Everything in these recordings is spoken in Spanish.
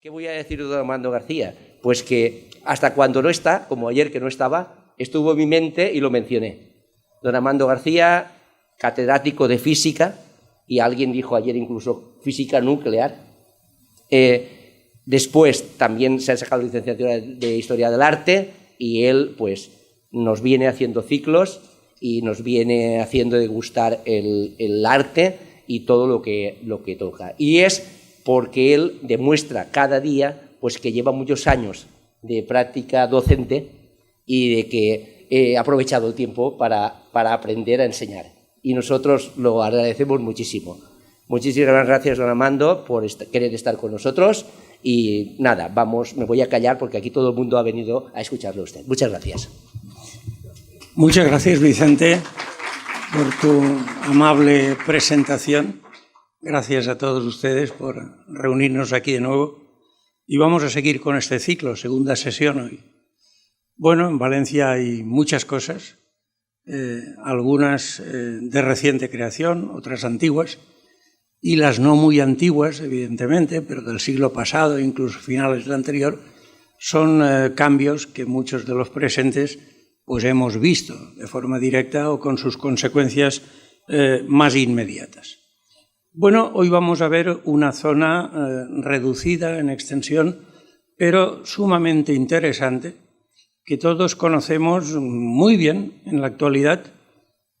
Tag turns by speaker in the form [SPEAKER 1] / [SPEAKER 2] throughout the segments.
[SPEAKER 1] ¿Qué voy a decir de don Armando García? Pues que hasta cuando no está, como ayer que no estaba, estuvo en mi mente y lo mencioné. Don Armando García, catedrático de física, y alguien dijo ayer incluso física nuclear. Después también se ha sacado licenciatura de Historia del Arte y él pues nos viene haciendo ciclos y nos viene haciendo degustar el arte y todo lo que toca. Y es porque él demuestra cada día pues, que lleva muchos años de práctica docente y de que ha aprovechado el tiempo para aprender a enseñar. Y nosotros lo agradecemos muchísimo. Muchísimas gracias, don Armando, por querer estar con nosotros. Y nada, me voy a callar porque aquí todo el mundo ha venido a escucharle a usted. Muchas gracias.
[SPEAKER 2] Muchas gracias, Vicente, por tu amable presentación. Gracias a todos ustedes por reunirnos aquí de nuevo. Y vamos a seguir con este ciclo, segunda sesión hoy. Bueno, en Valencia hay muchas cosas, algunas de reciente creación, otras antiguas, y las no muy antiguas, evidentemente, pero del siglo pasado, incluso finales del anterior, son cambios que muchos de los presentes pues hemos visto de forma directa o con sus consecuencias más inmediatas. Bueno, hoy vamos a ver una zona reducida en extensión, pero sumamente interesante, que todos conocemos muy bien en la actualidad,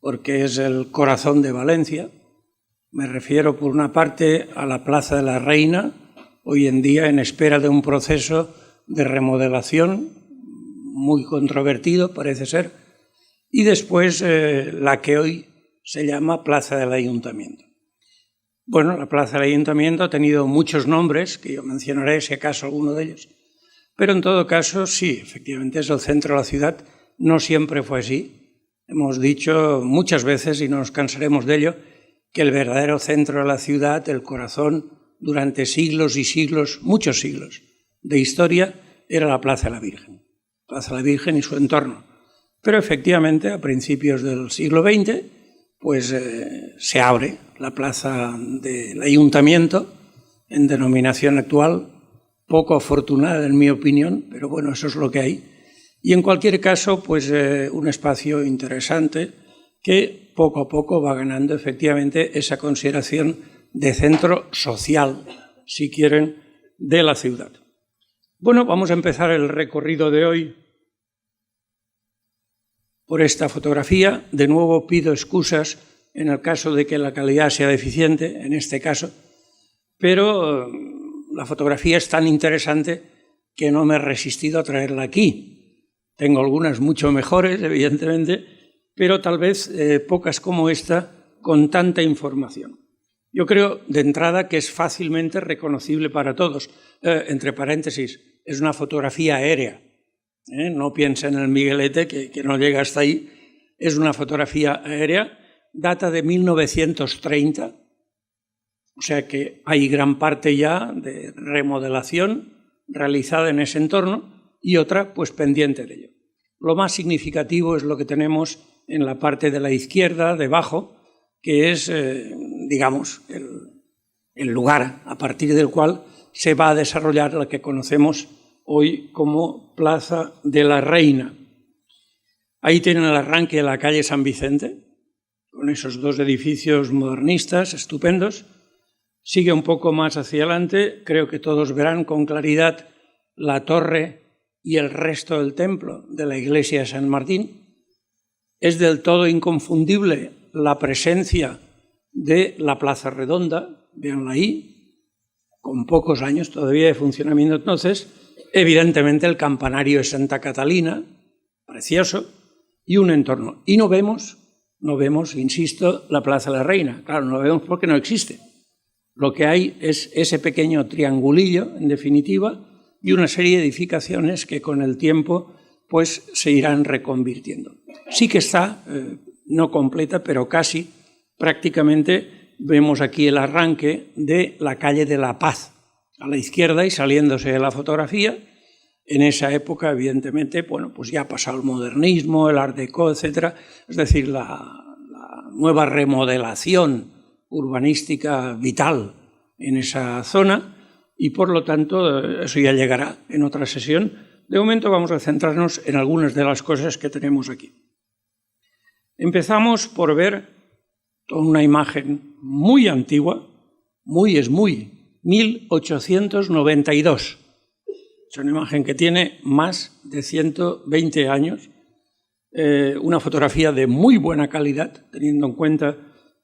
[SPEAKER 2] porque es el corazón de Valencia. Me refiero, por una parte, a la Plaza de la Reina, hoy en día en espera de un proceso de remodelación muy controvertido, parece ser, y después la que hoy se llama Plaza del Ayuntamiento. Bueno, la Plaza del Ayuntamiento ha tenido muchos nombres, que yo mencionaré si acaso alguno de ellos, pero en todo caso sí, efectivamente es el centro de la ciudad, no siempre fue así. Hemos dicho muchas veces, y no nos cansaremos de ello, que el verdadero centro de la ciudad, el corazón, durante siglos y siglos, muchos siglos de historia, era la Plaza de la Virgen. Plaza de la Virgen y su entorno. Pero efectivamente, a principios del siglo XX, pues se abre la Plaza del Ayuntamiento, en denominación actual, poco afortunada en mi opinión, pero bueno, eso es lo que hay. Y en cualquier caso, pues un espacio interesante que poco a poco va ganando efectivamente esa consideración de centro social, si quieren, de la ciudad. Bueno, vamos a empezar el recorrido de hoy por esta fotografía. De nuevo pido excusas en el caso de que la calidad sea deficiente, en este caso, pero la fotografía es tan interesante que no me he resistido a traerla aquí. Tengo algunas mucho mejores, evidentemente, pero tal vez pocas como esta con tanta información. Yo creo, de entrada, que es fácilmente reconocible para todos. Entre paréntesis, es una fotografía aérea. No piensen en el Miguelete, que no llega hasta ahí. Es una fotografía aérea, data de 1930, o sea que hay gran parte ya de remodelación realizada en ese entorno y otra pues pendiente de ello. Lo más significativo es lo que tenemos en la parte de la izquierda, debajo, que es, digamos, el lugar a partir del cual se va a desarrollar la que conocemos hoy como Plaza de la Reina. Ahí tienen el arranque de la calle San Vicente, con esos dos edificios modernistas estupendos. Sigue un poco más hacia adelante, creo que todos verán con claridad la torre y el resto del templo de la iglesia de San Martín. Es del todo inconfundible la presencia de la Plaza Redonda, véanla ahí, con pocos años todavía de funcionamiento entonces. Evidentemente el campanario de Santa Catalina, precioso, y un entorno. Y no vemos, insisto, la Plaza de la Reina. Claro, no lo vemos porque no existe. Lo que hay es ese pequeño triangulillo, en definitiva, y una serie de edificaciones que con el tiempo pues, se irán reconvirtiendo. Sí que está, no completa, pero casi, prácticamente, vemos aquí el arranque de la calle de la Paz, a la izquierda y saliéndose de la fotografía. En esa época, evidentemente, bueno, pues ya ha pasado el modernismo, el Art Deco, etc. Es decir, la nueva remodelación urbanística vital en esa zona, y por lo tanto eso ya llegará en otra sesión. De momento vamos a centrarnos en algunas de las cosas que tenemos aquí. Empezamos por ver una imagen muy antigua, 1892. Es una imagen que tiene más de 120 años, una fotografía de muy buena calidad, teniendo en cuenta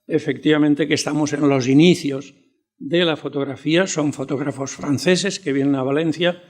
[SPEAKER 2] efectivamente que estamos en los inicios de la fotografía. Son fotógrafos franceses que vienen a Valencia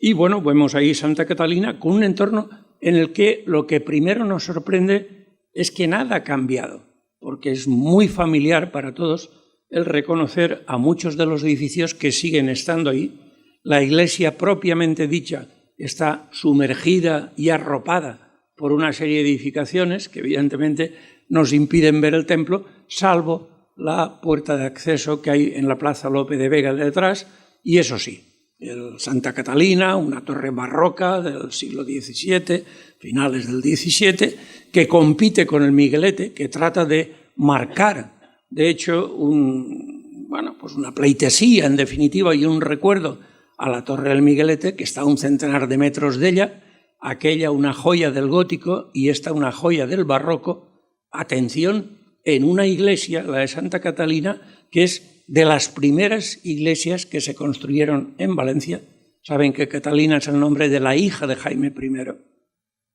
[SPEAKER 2] y bueno, vemos ahí Santa Catalina con un entorno en el que lo que primero nos sorprende es que nada ha cambiado, porque es muy familiar para todos el reconocer a muchos de los edificios que siguen estando ahí. La iglesia propiamente dicha está sumergida y arropada por una serie de edificaciones que evidentemente nos impiden ver el templo, salvo la puerta de acceso que hay en la Plaza Lope de Vega de detrás, y eso sí, el Santa Catalina, una torre barroca del siglo XVII, finales del XVII, que compite con el Miguelete, que trata de marcar, de hecho, una pleitesía, en definitiva, y un recuerdo a la Torre del Miguelete, que está a un centenar de metros de ella, aquella una joya del gótico y esta una joya del barroco. Atención, en una iglesia, la de Santa Catalina, que es de las primeras iglesias que se construyeron en Valencia. Saben que Catalina es el nombre de la hija de Jaime I, de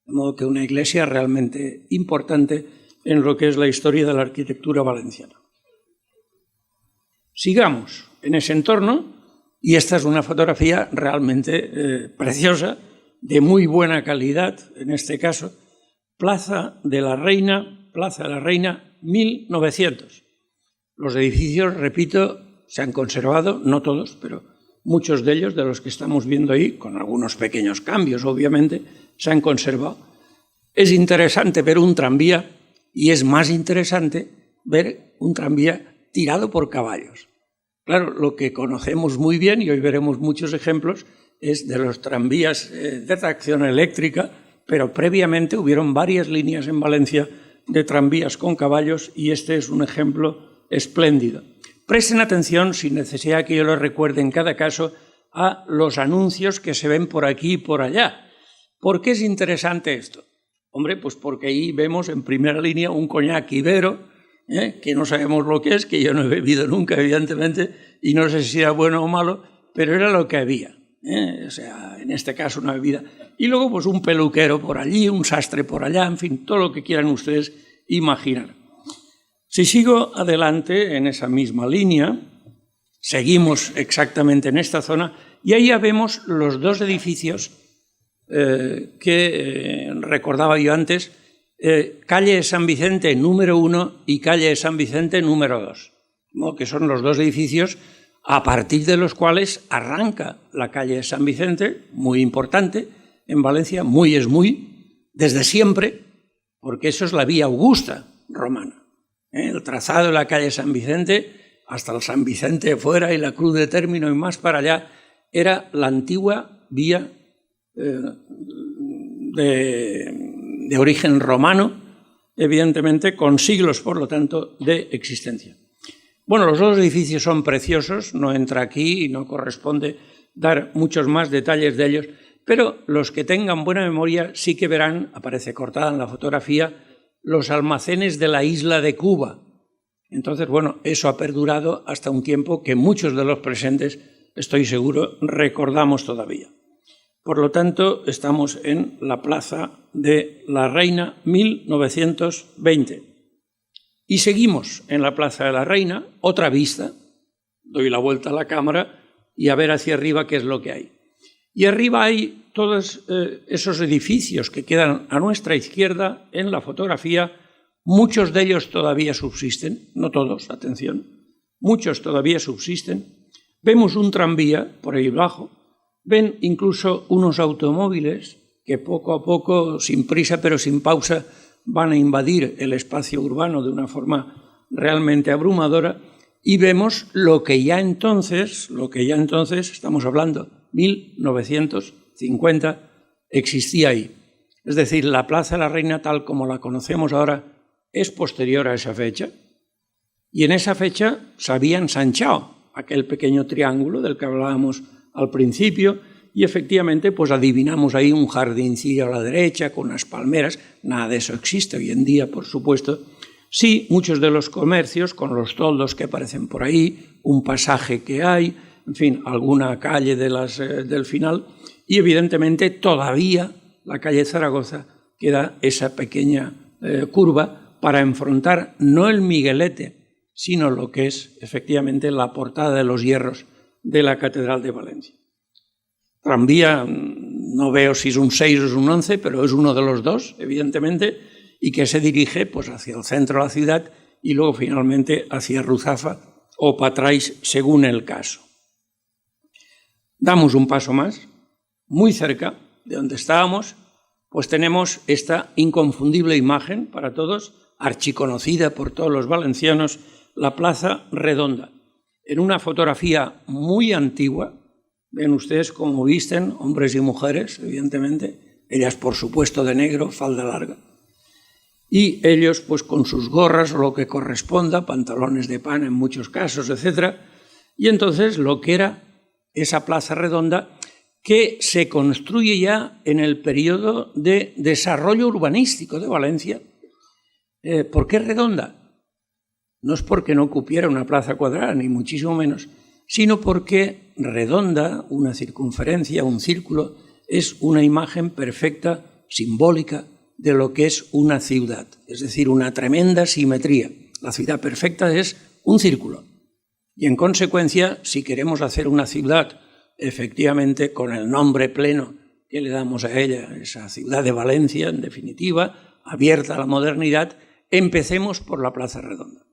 [SPEAKER 2] modo que una iglesia realmente importante en lo que es la historia de la arquitectura valenciana. Sigamos en ese entorno, y esta es una fotografía realmente preciosa, de muy buena calidad, en este caso, Plaza de la Reina, 1900. Los edificios, repito, se han conservado, no todos, pero muchos de ellos, de los que estamos viendo ahí, con algunos pequeños cambios, obviamente, se han conservado. Es interesante ver un tranvía y es más interesante ver un tranvía tirado por caballos. Claro, lo que conocemos muy bien, y hoy veremos muchos ejemplos, es de los tranvías de tracción eléctrica, pero previamente hubieron varias líneas en Valencia de tranvías con caballos y este es un ejemplo espléndido. Presten atención, sin necesidad que yo lo recuerde en cada caso, a los anuncios que se ven por aquí y por allá. ¿Por qué es interesante esto? Hombre, pues porque ahí vemos en primera línea un coñac ibero, que no sabemos lo que es, que yo no he bebido nunca, evidentemente, y no sé si era bueno o malo, pero era lo que había. O sea, en este caso una bebida. Y luego pues un peluquero por allí, un sastre por allá, en fin, todo lo que quieran ustedes imaginar. Si sigo adelante en esa misma línea, seguimos exactamente en esta zona y ahí ya vemos los dos edificios que recordaba yo antes, calle de San Vicente número 1 y calle de San Vicente número 2, ¿no? Que son los dos edificios a partir de los cuales arranca la calle de San Vicente, muy importante en Valencia, muy es muy, desde siempre, porque eso es la vía Augusta romana. El trazado de la calle de San Vicente, hasta el San Vicente de fuera y la Cruz de Término y más para allá, era la antigua vía de origen romano, evidentemente con siglos, por lo tanto, de existencia. Bueno, los dos edificios son preciosos, no entra aquí y no corresponde dar muchos más detalles de ellos, pero los que tengan buena memoria sí que verán, aparece cortada en la fotografía, los almacenes de la isla de Cuba. Entonces, bueno, eso ha perdurado hasta un tiempo que muchos de los presentes, estoy seguro, recordamos todavía. Por lo tanto, estamos en la Plaza de la Reina 1920. Y seguimos en la Plaza de la Reina, otra vista, doy la vuelta a la cámara y a ver hacia arriba qué es lo que hay. Y arriba hay todos esos edificios que quedan a nuestra izquierda en la fotografía, muchos de ellos todavía subsisten, no todos, atención, muchos todavía subsisten. Vemos un tranvía por ahí abajo, ven incluso unos automóviles que poco a poco, sin prisa pero sin pausa, van a invadir el espacio urbano de una forma realmente abrumadora y vemos lo que ya entonces, estamos hablando, 1950, existía ahí. Es decir, la Plaza de la Reina, tal como la conocemos ahora, es posterior a esa fecha y en esa fecha se había ensanchado aquel pequeño triángulo del que hablábamos al principio, y efectivamente pues adivinamos ahí un jardincillo a la derecha con unas palmeras. Nada de eso existe hoy en día, por supuesto. Sí, muchos de los comercios, con los toldos que aparecen por ahí, un pasaje que hay, en fin, alguna calle del final, y evidentemente todavía la calle Zaragoza queda esa pequeña curva para enfrentar no el Miguelete, sino lo que es efectivamente la portada de los hierros de la Catedral de Valencia. Tranvía, no veo si es un 6 o es un 11, pero es uno de los dos, evidentemente, y que se dirige pues, hacia el centro de la ciudad y luego finalmente hacia Ruzafa o Patrais, según el caso. Damos un paso más, muy cerca de donde estábamos, pues tenemos esta inconfundible imagen para todos, archiconocida por todos los valencianos, la Plaza Redonda. En una fotografía muy antigua, ven ustedes cómo visten hombres y mujeres, evidentemente, ellas por supuesto de negro, falda larga, y ellos pues con sus gorras o lo que corresponda, pantalones de pana en muchos casos, etc. Y entonces lo que era esa Plaza Redonda, que se construye ya en el periodo de desarrollo urbanístico de Valencia. ¿Por qué redonda? No es porque no cupiera una plaza cuadrada, ni muchísimo menos, sino porque redonda, una circunferencia, un círculo, es una imagen perfecta, simbólica, de lo que es una ciudad, es decir, una tremenda simetría. La ciudad perfecta es un círculo. Y en consecuencia, si queremos hacer una ciudad efectivamente con el nombre pleno que le damos a ella, esa ciudad de Valencia, en definitiva, abierta a la modernidad, empecemos por la Plaza Redonda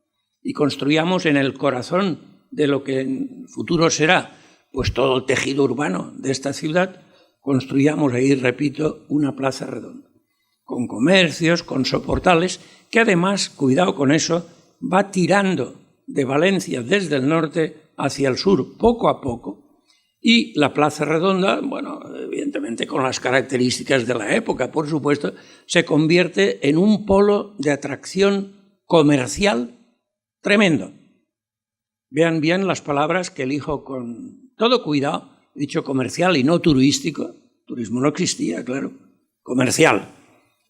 [SPEAKER 2] y construyamos en el corazón de lo que en futuro será pues todo el tejido urbano de esta ciudad, construyamos ahí, repito, una Plaza Redonda, con comercios, con soportales, que además, cuidado con eso, va tirando de Valencia desde el norte hacia el sur poco a poco, y la Plaza Redonda, bueno, evidentemente con las características de la época, por supuesto, se convierte en un polo de atracción comercial tremendo. Vean bien las palabras que elijo con todo cuidado, he dicho comercial y no turístico, turismo no existía, claro, comercial.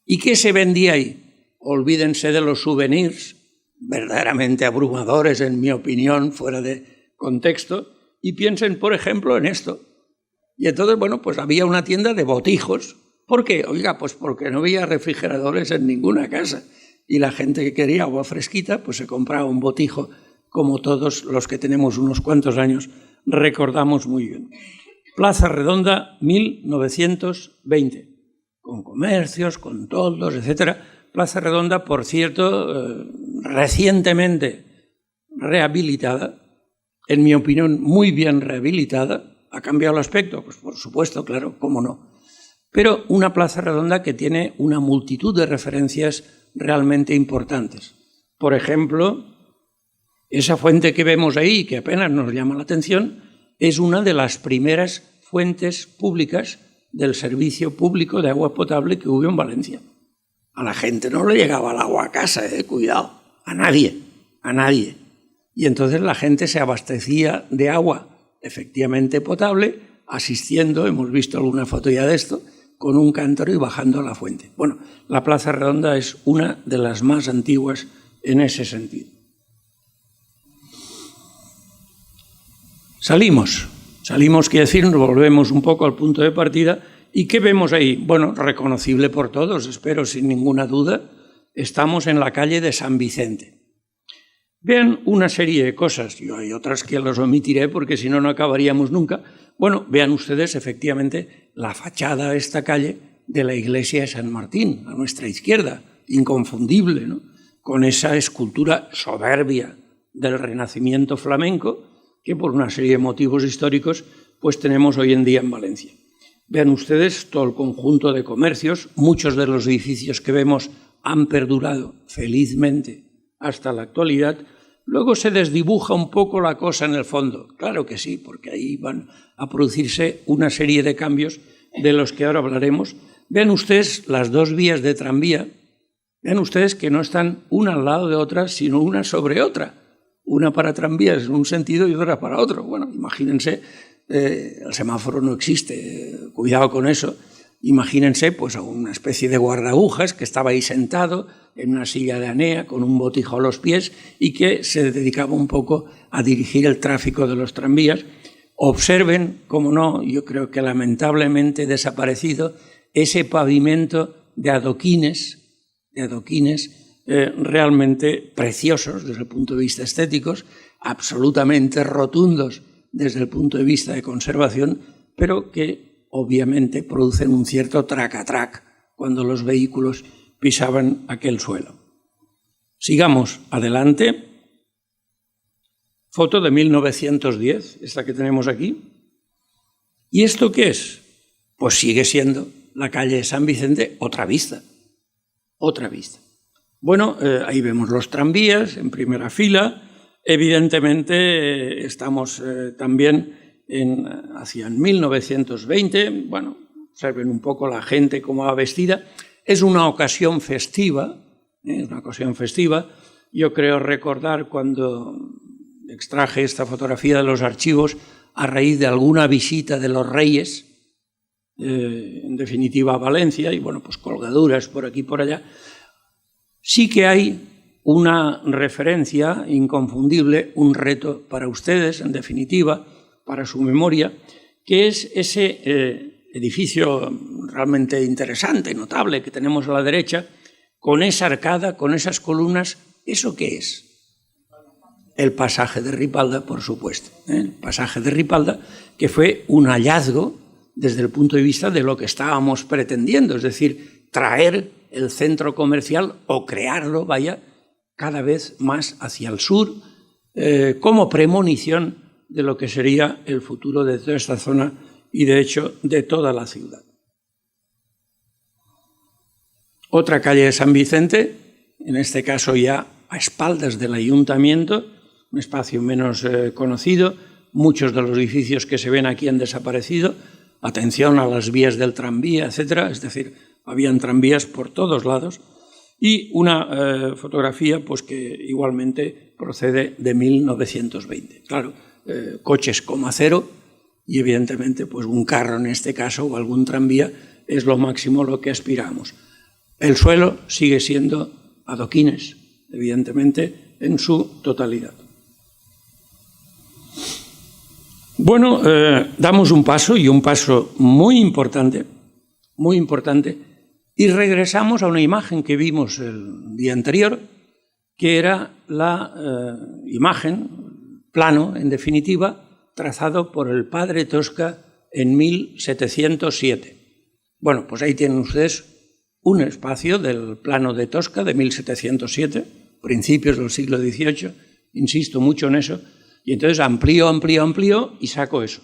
[SPEAKER 2] ¿Y qué se vendía ahí? Olvídense de los souvenirs, verdaderamente abrumadores, en mi opinión, fuera de contexto, y piensen, por ejemplo, en esto. Y entonces, bueno, pues había una tienda de botijos. ¿Por qué? Oiga, pues porque no había refrigeradores en ninguna casa. Y la gente que quería agua fresquita, pues se compraba un botijo, como todos los que tenemos unos cuantos años recordamos muy bien. Plaza Redonda, 1920. Con comercios, con toldos, etc. Plaza Redonda, por cierto, recientemente rehabilitada, en mi opinión muy bien rehabilitada. ¿Ha cambiado el aspecto? Pues por supuesto, claro, cómo no. Pero una Plaza Redonda que tiene una multitud de referencias realmente importantes. Por ejemplo, esa fuente que vemos ahí, que apenas nos llama la atención, es una de las primeras fuentes públicas del servicio público de agua potable que hubo en Valencia. A la gente no le llegaba el agua a casa, cuidado, a nadie. Y entonces la gente se abastecía de agua efectivamente potable, asistiendo, hemos visto alguna foto ya de esto, con un cántaro y bajando a la fuente. Bueno, la Plaza Redonda es una de las más antiguas en ese sentido. Salimos, quiere decir, nos volvemos un poco al punto de partida. ¿Y qué vemos ahí? Bueno, reconocible por todos, espero, sin ninguna duda. Estamos en la calle de San Vicente. Vean una serie de cosas, y hay otras que los omitiré porque si no, no acabaríamos nunca. Bueno, vean ustedes efectivamente la fachada de esta calle de la iglesia de San Martín, a nuestra izquierda, inconfundible, ¿no? Con esa escultura soberbia del Renacimiento flamenco que por una serie de motivos históricos pues tenemos hoy en día en Valencia. Vean ustedes todo el conjunto de comercios, muchos de los edificios que vemos han perdurado felizmente hasta la actualidad. Luego se desdibuja un poco la cosa en el fondo. Claro que sí, porque ahí van a producirse una serie de cambios de los que ahora hablaremos. Vean ustedes las dos vías de tranvía. Vean ustedes que no están una al lado de otra, sino una sobre otra. una para tranvías en un sentido y otra para otro. Bueno, imagínense, el semáforo no existe, cuidado con eso. Imagínense pues a una especie de guardaagujas que estaba ahí sentado en una silla de anea con un botijo a los pies y que se dedicaba un poco a dirigir el tráfico de los tranvías. Observen, como no, yo creo que lamentablemente desaparecido, ese pavimento de adoquines realmente preciosos desde el punto de vista estético, absolutamente rotundos desde el punto de vista de conservación, pero que obviamente producen un cierto traca-trac cuando los vehículos pisaban aquel suelo. Sigamos adelante. Foto de 1910, esta que tenemos aquí. ¿Y esto qué es? Pues sigue siendo la calle de San Vicente, otra vista. Bueno, ahí vemos los tranvías en primera fila. Evidentemente estamos también hacia 1920. Bueno, observen un poco la gente cómo va vestida. Es una ocasión festiva, Yo creo recordar cuando extraje esta fotografía de los archivos a raíz de alguna visita de los reyes, en definitiva a Valencia, y bueno, pues colgaduras por aquí y por allá. Sí que hay una referencia inconfundible, un reto para ustedes, en definitiva, para su memoria, que es ese edificio realmente interesante, notable, que tenemos a la derecha, con esa arcada, con esas columnas. ¿Eso qué es? El pasaje de Ripalda, por supuesto. El pasaje de Ripalda, que fue un hallazgo desde el punto de vista de lo que estábamos pretendiendo, es decir, traer el centro comercial o crearlo, cada vez más hacia el sur, como premonición de lo que sería el futuro de toda esta zona y, de hecho, de toda la ciudad. Otra calle de San Vicente, en este caso ya a espaldas del ayuntamiento, un espacio menos conocido. Muchos de los edificios que se ven aquí han desaparecido. Atención a las vías del tranvía, etcétera. Es decir, habían tranvías por todos lados. Y una fotografía pues, que igualmente procede de 1920. Claro, coches coma cero y evidentemente pues, un carro en este caso o algún tranvía es lo máximo a lo que aspiramos. El suelo sigue siendo adoquines, evidentemente, en su totalidad. Bueno, damos un paso, y un paso muy importante, y regresamos a una imagen que vimos el día anterior, que era la imagen, plano, en definitiva, trazado por el padre Tosca en 1707. Bueno, pues ahí tienen ustedes un espacio del plano de Tosca de 1707, principios del siglo XVIII, insisto mucho en eso, y entonces amplío y saco eso.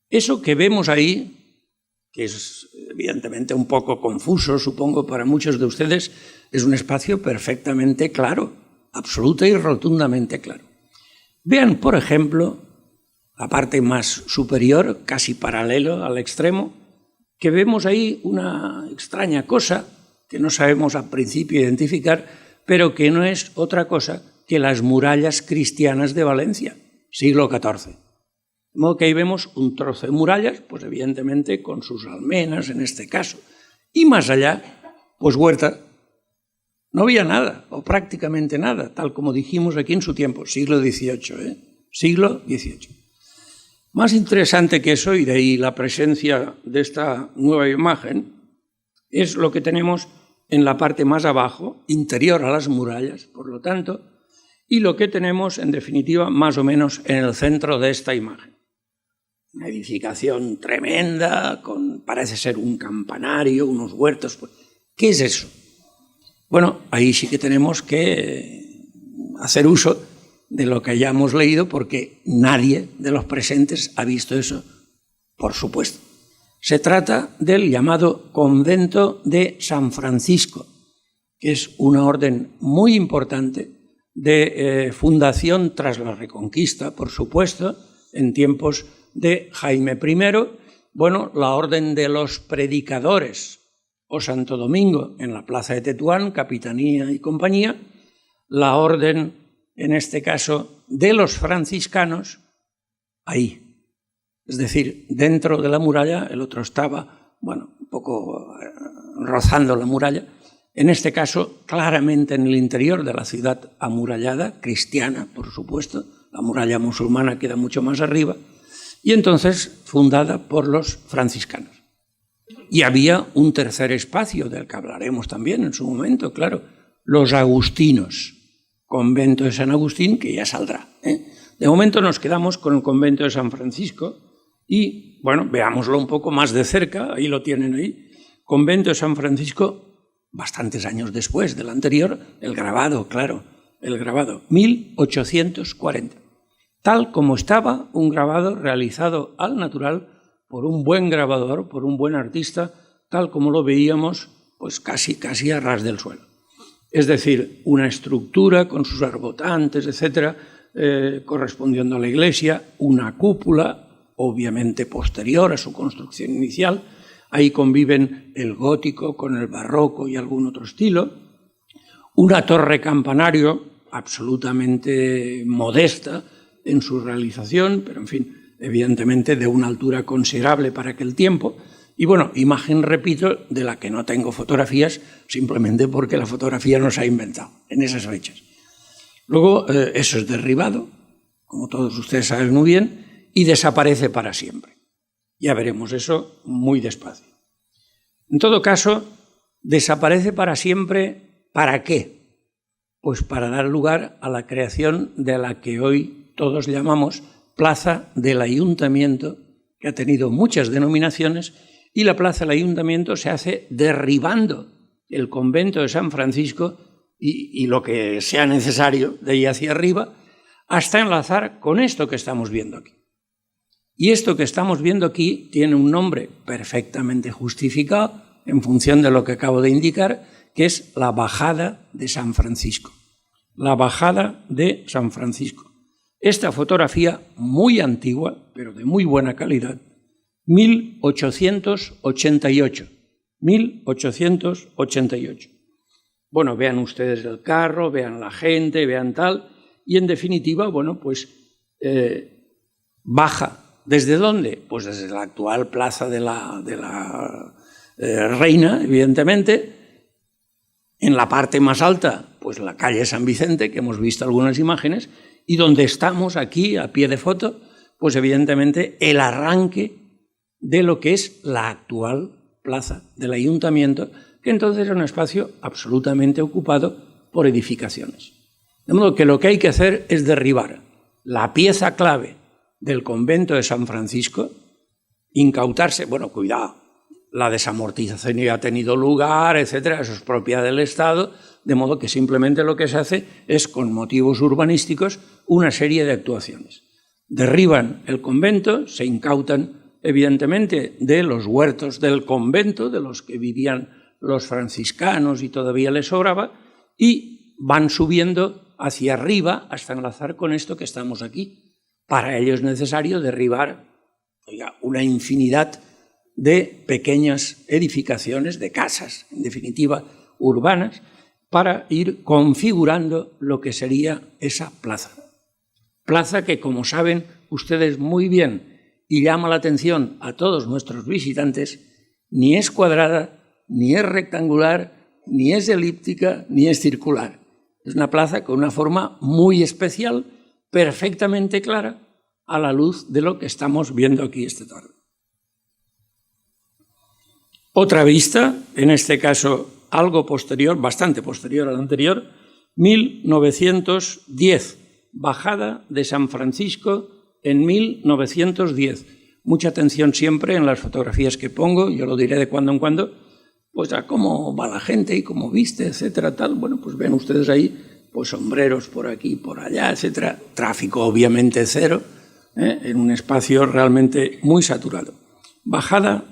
[SPEAKER 2] Eso que vemos ahí, que es evidentemente un poco confuso, supongo, para muchos de ustedes, es un espacio perfectamente claro, absoluta y rotundamente claro. Vean, por ejemplo, la parte más superior, casi paralelo al extremo, que vemos ahí una extraña cosa que no sabemos al principio identificar, pero que no es otra cosa que las murallas cristianas de Valencia, siglo XIV. De modo que ahí vemos un trozo de murallas, pues evidentemente con sus almenas en este caso. Y más allá, pues huerta. No había nada, o prácticamente nada, tal como dijimos aquí en su tiempo, siglo XVIII, siglo XVIII. Más interesante que eso, y de ahí la presencia de esta nueva imagen, es lo que tenemos en la parte más abajo, interior a las murallas, por lo tanto, y lo que tenemos, en definitiva, más o menos en el centro de esta imagen. Una edificación tremenda, parece ser un campanario, unos huertos. ¿Qué es eso? Bueno, ahí sí que tenemos que hacer uso de lo que hayamos leído, porque nadie de los presentes ha visto eso, por supuesto. Se trata del llamado Convento de San Francisco, que es una orden muy importante de fundación tras la Reconquista, por supuesto, en tiempos de Jaime I. Bueno, la orden de los predicadores, o Santo Domingo, en la plaza de Tetuán, Capitanía y compañía, la orden en este caso, de los franciscanos, ahí. Es decir, dentro de la muralla, el otro estaba, bueno, un poco rozando la muralla. En este caso, claramente en el interior de la ciudad amurallada, cristiana, por supuesto, la muralla musulmana queda mucho más arriba, y entonces fundada por los franciscanos. Y había un tercer espacio, del que hablaremos también en su momento, claro, los agustinos, convento de San Agustín, que ya saldrá. De momento nos quedamos con el convento de San Francisco y, bueno, veámoslo un poco más de cerca, ahí lo tienen ahí. Convento de San Francisco, bastantes años después del anterior, el grabado, claro, el grabado, 1840. Tal como estaba un grabado realizado al natural por un buen grabador, por un buen artista, tal como lo veíamos, pues casi a ras del suelo. Es decir, una estructura con sus arbotantes, etcétera, correspondiendo a la iglesia, una cúpula, obviamente posterior a su construcción inicial. Ahí conviven el gótico con el barroco y algún otro estilo. Una torre campanario absolutamente modesta en su realización, pero en fin, evidentemente de una altura considerable para aquel tiempo. Y bueno, imagen, repito, de la que no tengo fotografías, simplemente porque la fotografía no se ha inventado en esas fechas. Luego, eso es derribado, como todos ustedes saben muy bien, y desaparece para siempre. Ya veremos eso muy despacio. En todo caso, desaparece para siempre, ¿para qué? Pues para dar lugar a la creación de la que hoy todos llamamos Plaza del Ayuntamiento, que ha tenido muchas denominaciones, y la Plaza del Ayuntamiento se hace derribando el convento de San Francisco y lo que sea necesario de ahí hacia arriba, hasta enlazar con esto que estamos viendo aquí. Y esto que estamos viendo aquí tiene un nombre perfectamente justificado en función de lo que acabo de indicar, que es la Bajada de San Francisco. La Bajada de San Francisco. Esta fotografía muy antigua, pero de muy buena calidad, 1888. 1888. Bueno, vean ustedes el carro, vean la gente, vean tal, y en definitiva, bueno, pues baja. ¿Desde dónde? Pues desde la actual plaza de la Reina, evidentemente. En la parte más alta, pues la calle San Vicente, que hemos visto algunas imágenes, y donde estamos aquí, a pie de foto, pues evidentemente el arranque de lo que es la actual plaza del Ayuntamiento, que entonces era un espacio absolutamente ocupado por edificaciones. De modo que lo que hay que hacer es derribar la pieza clave del convento de San Francisco, incautarse, bueno, cuidado, la desamortización ya ha tenido lugar, etcétera, eso es propiedad del Estado, de modo que simplemente lo que se hace es, con motivos urbanísticos, una serie de actuaciones. Derriban el convento, se incautan evidentemente de los huertos del convento, de los que vivían los franciscanos y todavía les sobraba, y van subiendo hacia arriba hasta enlazar con esto que estamos aquí. Para ello es necesario derribar una infinidad de pequeñas edificaciones, de casas, en definitiva, urbanas, para ir configurando lo que sería esa plaza. Plaza que, como saben ustedes muy bien, y llama la atención a todos nuestros visitantes, ni es cuadrada, ni es rectangular, ni es elíptica, ni es circular. Es una plaza con una forma muy especial, perfectamente clara, a la luz de lo que estamos viendo aquí esta tarde. Otra vista, en este caso algo posterior, bastante posterior al anterior, 1910, Bajada de San Francisco en 1910. Mucha atención siempre en las fotografías que pongo, yo lo diré de cuando en cuando, pues a cómo va la gente y cómo viste, etcétera, tal. Bueno, pues ven ustedes ahí, pues sombreros por aquí, por allá, etcétera. Tráfico obviamente cero, en un espacio realmente muy saturado. Bajada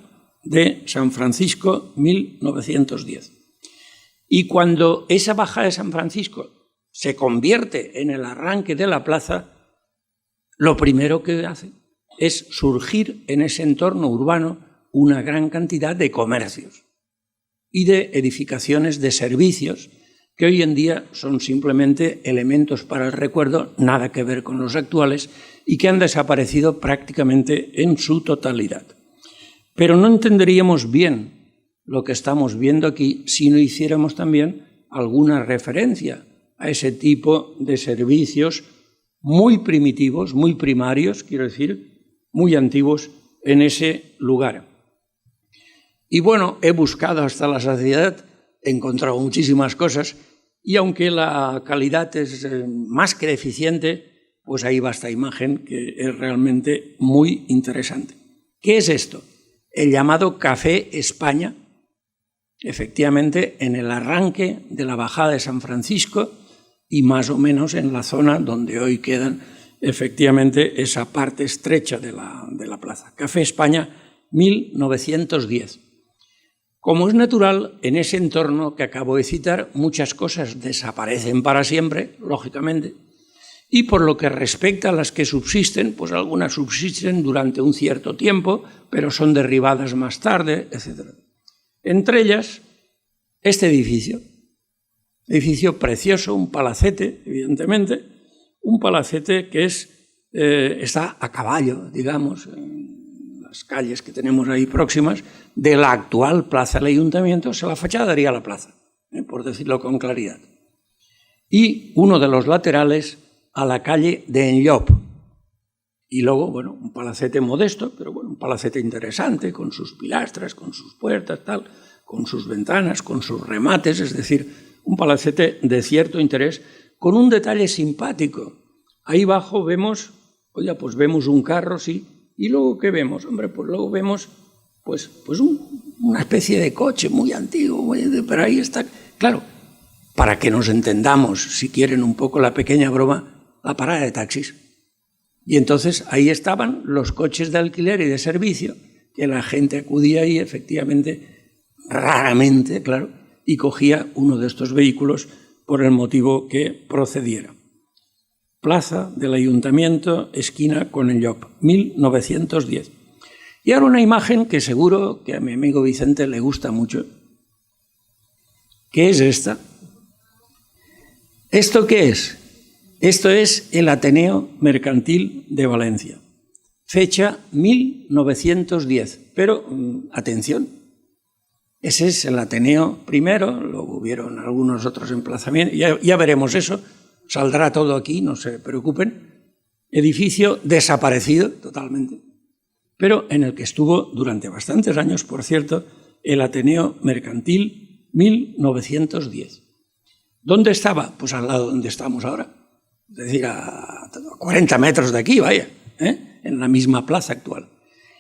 [SPEAKER 2] de San Francisco, 1910. Y cuando esa bajada de San Francisco se convierte en el arranque de la plaza, lo primero que hace es surgir en ese entorno urbano una gran cantidad de comercios y de edificaciones de servicios que hoy en día son simplemente elementos para el recuerdo, nada que ver con los actuales, y que han desaparecido prácticamente en su totalidad. Pero no entenderíamos bien lo que estamos viendo aquí si no hiciéramos también alguna referencia a ese tipo de servicios muy primitivos, muy primarios, quiero decir, muy antiguos en ese lugar. Y bueno, he buscado hasta la saciedad, he encontrado muchísimas cosas, y aunque la calidad es más que deficiente, pues ahí va esta imagen que es realmente muy interesante. ¿Qué es esto? El llamado Café España, efectivamente en el arranque de la bajada de San Francisco y más o menos en la zona donde hoy quedan efectivamente esa parte estrecha de la plaza. Café España, 1910. Como es natural, en ese entorno que acabo de citar, muchas cosas desaparecen para siempre, lógicamente, y por lo que respecta a las que subsisten, pues algunas subsisten durante un cierto tiempo, pero son derribadas más tarde, etc. Entre ellas, este edificio precioso, un palacete, evidentemente, un palacete que está a caballo, digamos, en las calles que tenemos ahí próximas, de la actual plaza del Ayuntamiento, la fachada daría a la plaza, por decirlo con claridad. Y uno de los laterales a la calle de Enllop. Y luego, bueno, un palacete modesto, pero bueno, un palacete interesante, con sus pilastras, con sus puertas, tal, con sus ventanas, con sus remates, es decir, un palacete de cierto interés, con un detalle simpático. Ahí abajo vemos, oye, pues vemos un carro, sí, y luego ¿qué vemos? Hombre, pues luego vemos pues una especie de coche muy antiguo, pero ahí está, claro, para que nos entendamos, si quieren un poco la pequeña broma, la parada de taxis. Y entonces ahí estaban los coches de alquiler y de servicio, que la gente acudía ahí efectivamente, raramente, claro, y cogía uno de estos vehículos por el motivo que procediera. Plaza del Ayuntamiento, esquina con Enllop, 1910. Y ahora una imagen que seguro que a mi amigo Vicente le gusta mucho. ¿Qué es esta? ¿Esto qué es? Esto es el Ateneo Mercantil de Valencia. Fecha 1910. Pero, atención, ese es el Ateneo primero, luego hubieron algunos otros emplazamientos, ya veremos eso, saldrá todo aquí, no se preocupen. Edificio desaparecido totalmente, pero en el que estuvo durante bastantes años, por cierto, el Ateneo Mercantil 1910. ¿Dónde estaba? Pues al lado donde estamos ahora, es decir, a 40 metros de aquí, vaya, en la misma plaza actual.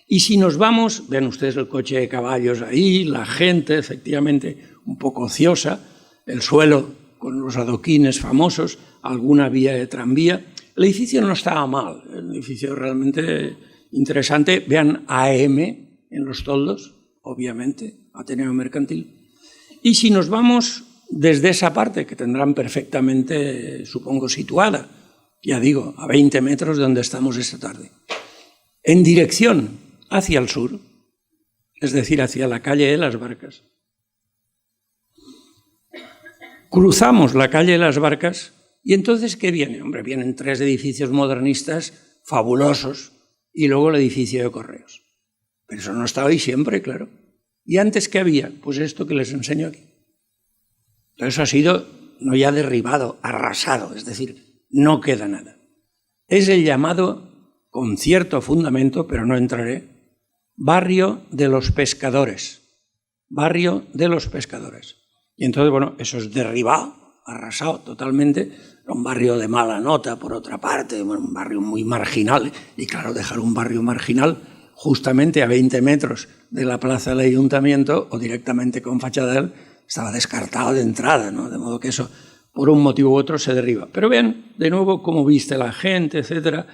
[SPEAKER 2] Y si nos vamos, ven ustedes el coche de caballos ahí, la gente efectivamente un poco ociosa, el suelo con los adoquines famosos, alguna vía de tranvía. El edificio no estaba mal, el edificio realmente interesante. Vean AM en los toldos, obviamente, Ateneo Mercantil. Y si nos vamos desde esa parte, que tendrán perfectamente, supongo, situada, ya digo, a 20 metros de donde estamos esta tarde, en dirección hacia el sur, es decir, hacia la calle de las Barcas, cruzamos la calle de las Barcas y entonces, ¿qué viene? Hombre, vienen 3 edificios modernistas fabulosos y luego el edificio de Correos. Pero eso no estaba ahí siempre, claro. ¿Y antes qué había? Pues esto que les enseño aquí. Entonces ha sido no ya derribado, arrasado, es decir, no queda nada. Es el llamado, con cierto fundamento, pero no entraré, barrio de los pescadores. Barrio de los pescadores. Y entonces, bueno, eso es derribado, arrasado totalmente. Era un barrio de mala nota, por otra parte, un barrio muy marginal. Y claro, dejar un barrio marginal justamente a 20 metros de la plaza del Ayuntamiento o directamente con fachada, estaba descartado de entrada, ¿no? De modo que eso, por un motivo u otro, se derriba. Pero vean, de nuevo, cómo viste la gente, etcétera,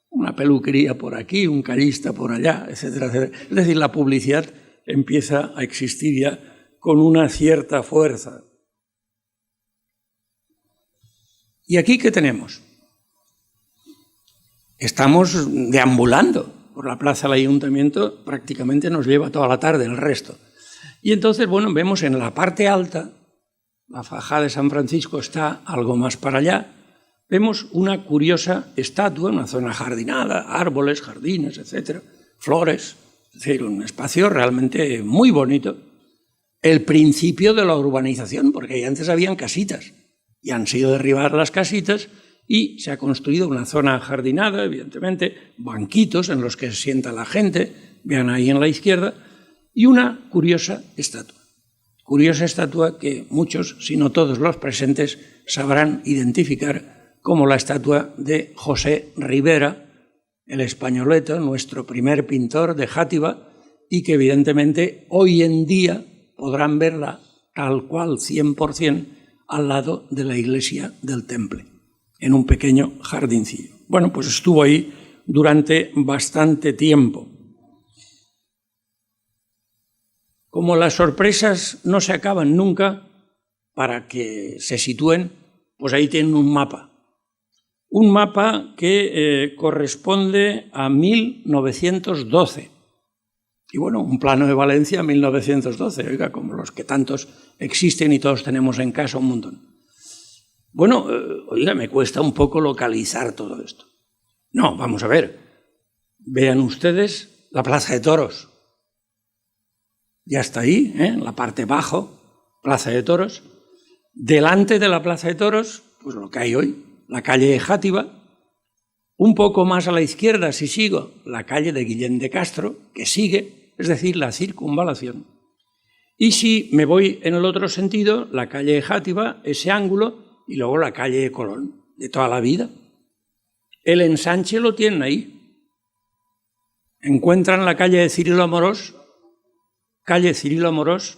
[SPEAKER 2] una peluquería por aquí, un carista por allá, etcétera, etcétera. Es decir, la publicidad empieza a existir ya con una cierta fuerza. ¿Y aquí qué tenemos? Estamos deambulando por la plaza del Ayuntamiento, prácticamente nos lleva toda la tarde el resto. Y entonces, bueno, vemos en la parte alta la Fajada de San Francisco está algo más para allá, vemos una curiosa estatua, una zona jardinada, árboles, jardines, etcétera, flores, es decir, un espacio realmente muy bonito. El principio de la urbanización, porque ahí antes habían casitas y han sido derribadas las casitas y se ha construido una zona jardinada, evidentemente, banquitos en los que se sienta la gente, vean ahí en la izquierda, y una curiosa estatua. Curiosa estatua que muchos, si no todos los presentes, sabrán identificar como la estatua de José Ribera, el españoleto, nuestro primer pintor de Játiva, y que evidentemente hoy en día podrán verla tal cual 100% al lado de la iglesia del Temple, en un pequeño jardincillo. Bueno, pues estuvo ahí durante bastante tiempo. Como las sorpresas no se acaban nunca, para que se sitúen, pues ahí tienen un mapa. Un mapa que corresponde a 1912. Y bueno, un plano de Valencia 1912, oiga, como los que tantos existen y todos tenemos en casa un montón. Bueno, oiga, me cuesta un poco localizar todo esto. No, vamos a ver. Vean ustedes la Plaza de Toros. Ya está ahí, en la parte bajo, Plaza de Toros. Delante de la Plaza de Toros, pues lo que hay hoy, la calle de Játiva. Un poco más a la izquierda, si sigo, la calle de Guillén de Castro, que sigue, es decir, la circunvalación. Y si me voy en el otro sentido, la calle de Játiva, ese ángulo, y luego la calle de Colón, de toda la vida. El ensanche lo tienen ahí. Encuentran la calle de Cirilo Amorós,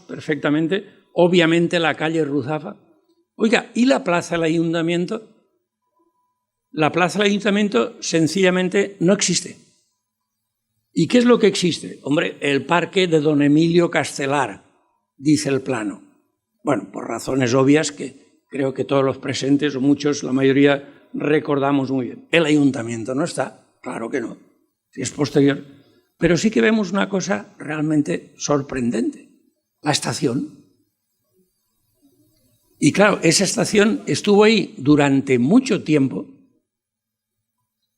[SPEAKER 2] perfectamente, obviamente la calle Ruzafa. Oiga, ¿y la plaza del Ayuntamiento? La plaza del Ayuntamiento sencillamente no existe. ¿Y qué es lo que existe? Hombre, el parque de don Emilio Castelar, dice el plano. Bueno, por razones obvias que creo que todos los presentes, o muchos, la mayoría, recordamos muy bien. El Ayuntamiento no está, claro que no, si es posterior. Pero sí que vemos una cosa realmente sorprendente, la estación. Y claro, esa estación estuvo ahí durante mucho tiempo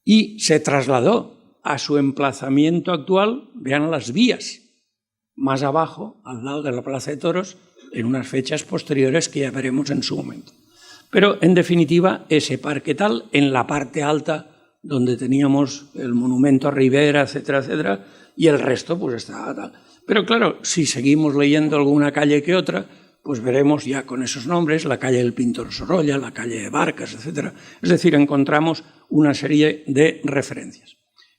[SPEAKER 2] y se trasladó a su emplazamiento actual, vean las vías, más abajo, al lado de la Plaza de Toros, en unas fechas posteriores que ya veremos en su momento. Pero, en definitiva, ese parque tal, en la parte alta, donde teníamos el monumento a Ribera, etcétera, etcétera, y el resto pues está tal. Pero claro, si seguimos leyendo alguna calle que otra, pues veremos ya con esos nombres la calle del Pintor Sorolla, la calle de Barcas, etcétera. Es decir, encontramos una serie de referencias.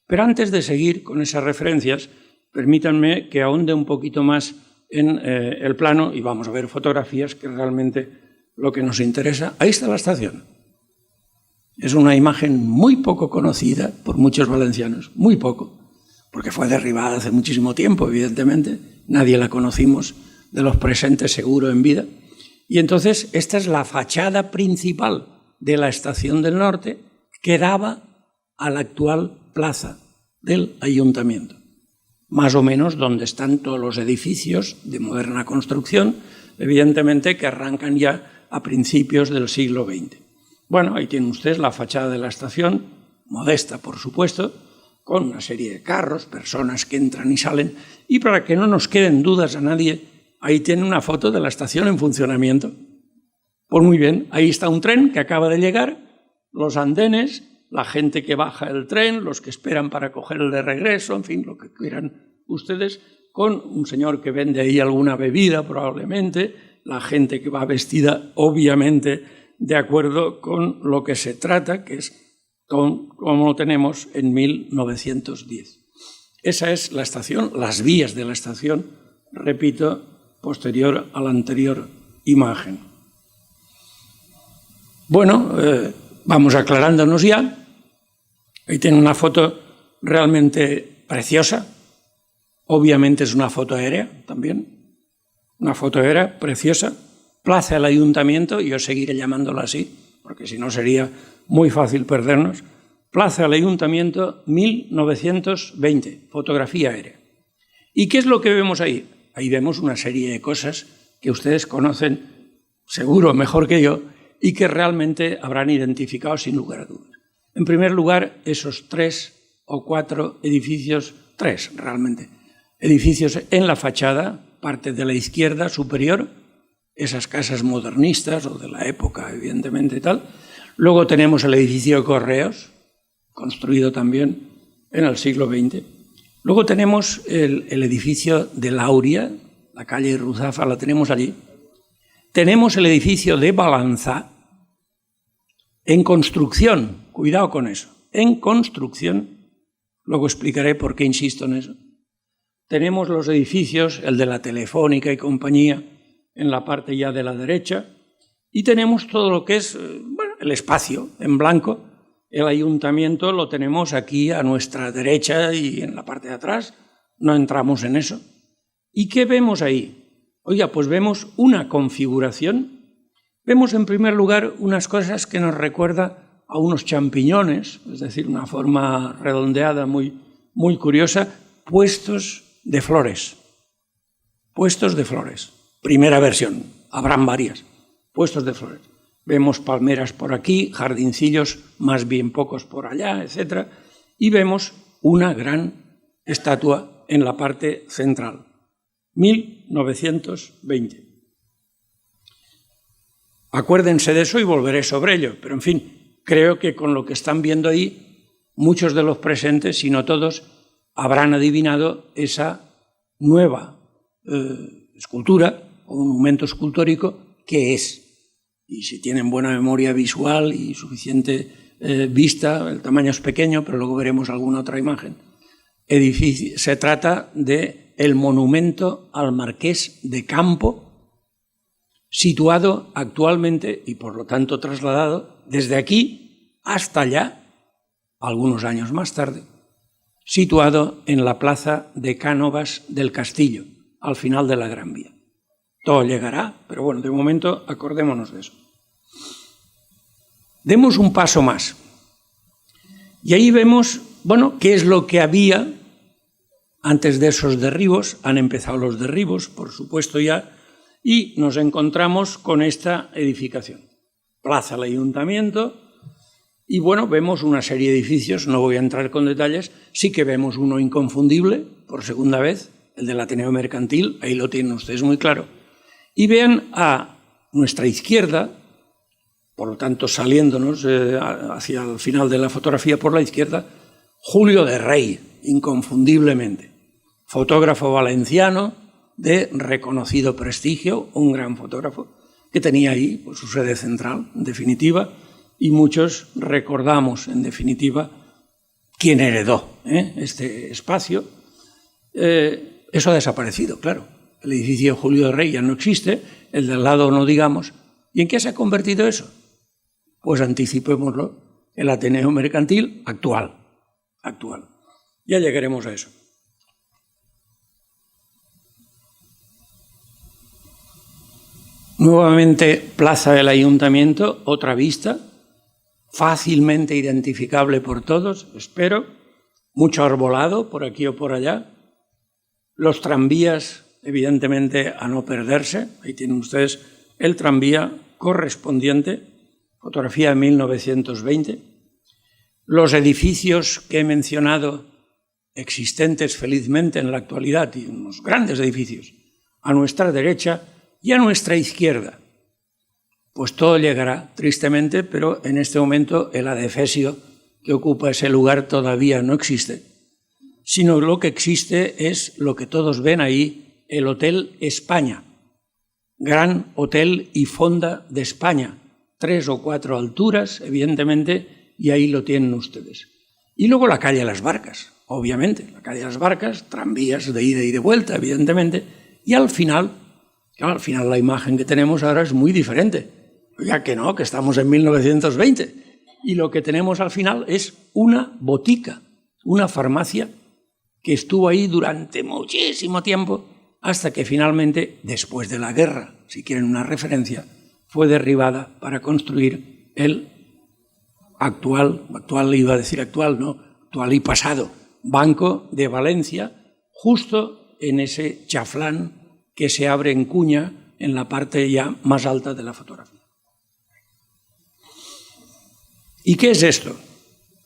[SPEAKER 2] Pero antes de seguir con esas referencias, permítanme que ahonde un poquito más en el plano y vamos a ver fotografías, que realmente lo que nos interesa. Ahí está la estación. Es una imagen muy poco conocida por muchos valencianos, muy poco, porque fue derribada hace muchísimo tiempo, evidentemente. Nadie la conocimos de los presentes seguro en vida. Y entonces esta es la fachada principal de la Estación del Norte que daba a la actual plaza del Ayuntamiento, más o menos donde están todos los edificios de moderna construcción, evidentemente que arrancan ya a principios del siglo XX. Bueno, ahí tienen ustedes la fachada de la estación, modesta por supuesto, con una serie de carros, personas que entran y salen, y para que no nos queden dudas a nadie, ahí tiene una foto de la estación en funcionamiento. Pues muy bien, ahí está un tren que acaba de llegar, los andenes, la gente que baja el tren, los que esperan para coger el de regreso, en fin, lo que quieran ustedes, con un señor que vende ahí alguna bebida probablemente, la gente que va vestida obviamente de acuerdo con lo que se trata, que es como lo tenemos en 1910. Esa es la estación, las vías de la estación, repito, posterior a la anterior imagen. Bueno, vamos aclarándonos ya. Ahí tiene una foto realmente preciosa. Obviamente es una foto aérea también. Una foto aérea preciosa. Plaza del Ayuntamiento, yo seguiré llamándola así, porque si no sería muy fácil perdernos. Plaza del Ayuntamiento, 1920, fotografía aérea. ¿Y qué es lo que vemos ahí? Ahí vemos una serie de cosas que ustedes conocen seguro mejor que yo, y que realmente habrán identificado sin lugar a dudas. En primer lugar, esos 3 o 4 edificios, 3 realmente, edificios en la fachada, parte de la izquierda superior, esas casas modernistas o de la época, evidentemente y tal. Luego tenemos el edificio de Correos, construido también en el siglo XX. Luego tenemos el edificio de Lauria, la calle Ruzafa la tenemos allí. Tenemos el edificio de Balanza, en construcción, cuidado con eso, en construcción, luego explicaré por qué insisto en eso. Tenemos los edificios, el de la Telefónica y compañía, en la parte ya de la derecha, y tenemos todo lo que es el espacio en blanco. El ayuntamiento lo tenemos aquí a nuestra derecha y en la parte de atrás, no entramos en eso. ¿Y qué vemos ahí? Oiga, pues vemos una configuración. Vemos en primer lugar unas cosas que nos recuerda a unos champiñones, es decir, una forma redondeada muy, muy curiosa, puestos de flores. Puestos de flores. Primera versión, habrán varias. Puestos de flores. Vemos palmeras por aquí, jardincillos más bien pocos por allá, etc. Y vemos una gran estatua en la parte central. 1920. Acuérdense de eso y volveré sobre ello, pero en fin, creo que con lo que están viendo ahí, muchos de los presentes, si no todos, habrán adivinado esa nueva escultura o monumento escultórico que es. Y si tienen buena memoria visual y suficiente vista, el tamaño es pequeño, pero luego veremos alguna otra imagen. Se trata de el monumento al Marqués de Campo, situado actualmente y por lo tanto trasladado desde aquí hasta allá, algunos años más tarde, situado en la plaza de Cánovas del Castillo, al final de la Gran Vía. Todo llegará, pero bueno, de momento acordémonos de eso. Demos un paso más. Y ahí vemos, bueno, qué es lo que había antes de esos derribos. Han empezado los derribos, por supuesto ya, y nos encontramos con esta edificación. Plaza del Ayuntamiento, y bueno, vemos una serie de edificios, no voy a entrar con detalles, sí que vemos uno inconfundible, por segunda vez, el del Ateneo Mercantil, ahí lo tienen ustedes muy claro. Y vean a nuestra izquierda, por lo tanto saliéndonos hacia el final de la fotografía por la izquierda, Julio de Rey, inconfundiblemente, fotógrafo valenciano de reconocido prestigio, un gran fotógrafo, que tenía ahí pues, su sede central, en definitiva, y muchos recordamos, en definitiva, quién heredó este espacio. Eso ha desaparecido, claro. El edificio Julio de Rey ya no existe, el del lado no digamos. ¿Y en qué se ha convertido eso? Pues anticipémoslo, el Ateneo Mercantil actual. Ya llegaremos a eso. Nuevamente, Plaza del Ayuntamiento, otra vista, fácilmente identificable por todos, espero, mucho arbolado por aquí o por allá, los tranvías, evidentemente, a no perderse, ahí tienen ustedes el tranvía correspondiente, fotografía de 1920, los edificios que he mencionado, existentes felizmente en la actualidad, y unos grandes edificios, a nuestra derecha y a nuestra izquierda. Pues todo llegará, tristemente, pero en este momento el adefesio que ocupa ese lugar todavía no existe, sino lo que existe es lo que todos ven ahí, el Hotel España, gran hotel y fonda de España, 3 o 4 alturas, evidentemente, y ahí lo tienen ustedes. Y luego la calle Las Barcas, obviamente, la calle Las Barcas, tranvías de ida y de vuelta, evidentemente, y al final la imagen que tenemos ahora es muy diferente. Ya que no, que estamos en 1920. Y lo que tenemos al final es una botica, una farmacia que estuvo ahí durante muchísimo tiempo hasta que finalmente, después de la guerra, si quieren una referencia, fue derribada para construir el actual y pasado, Banco de Valencia, justo en ese chaflán que se abre en cuña en la parte ya más alta de la fotografía. ¿Y qué es esto?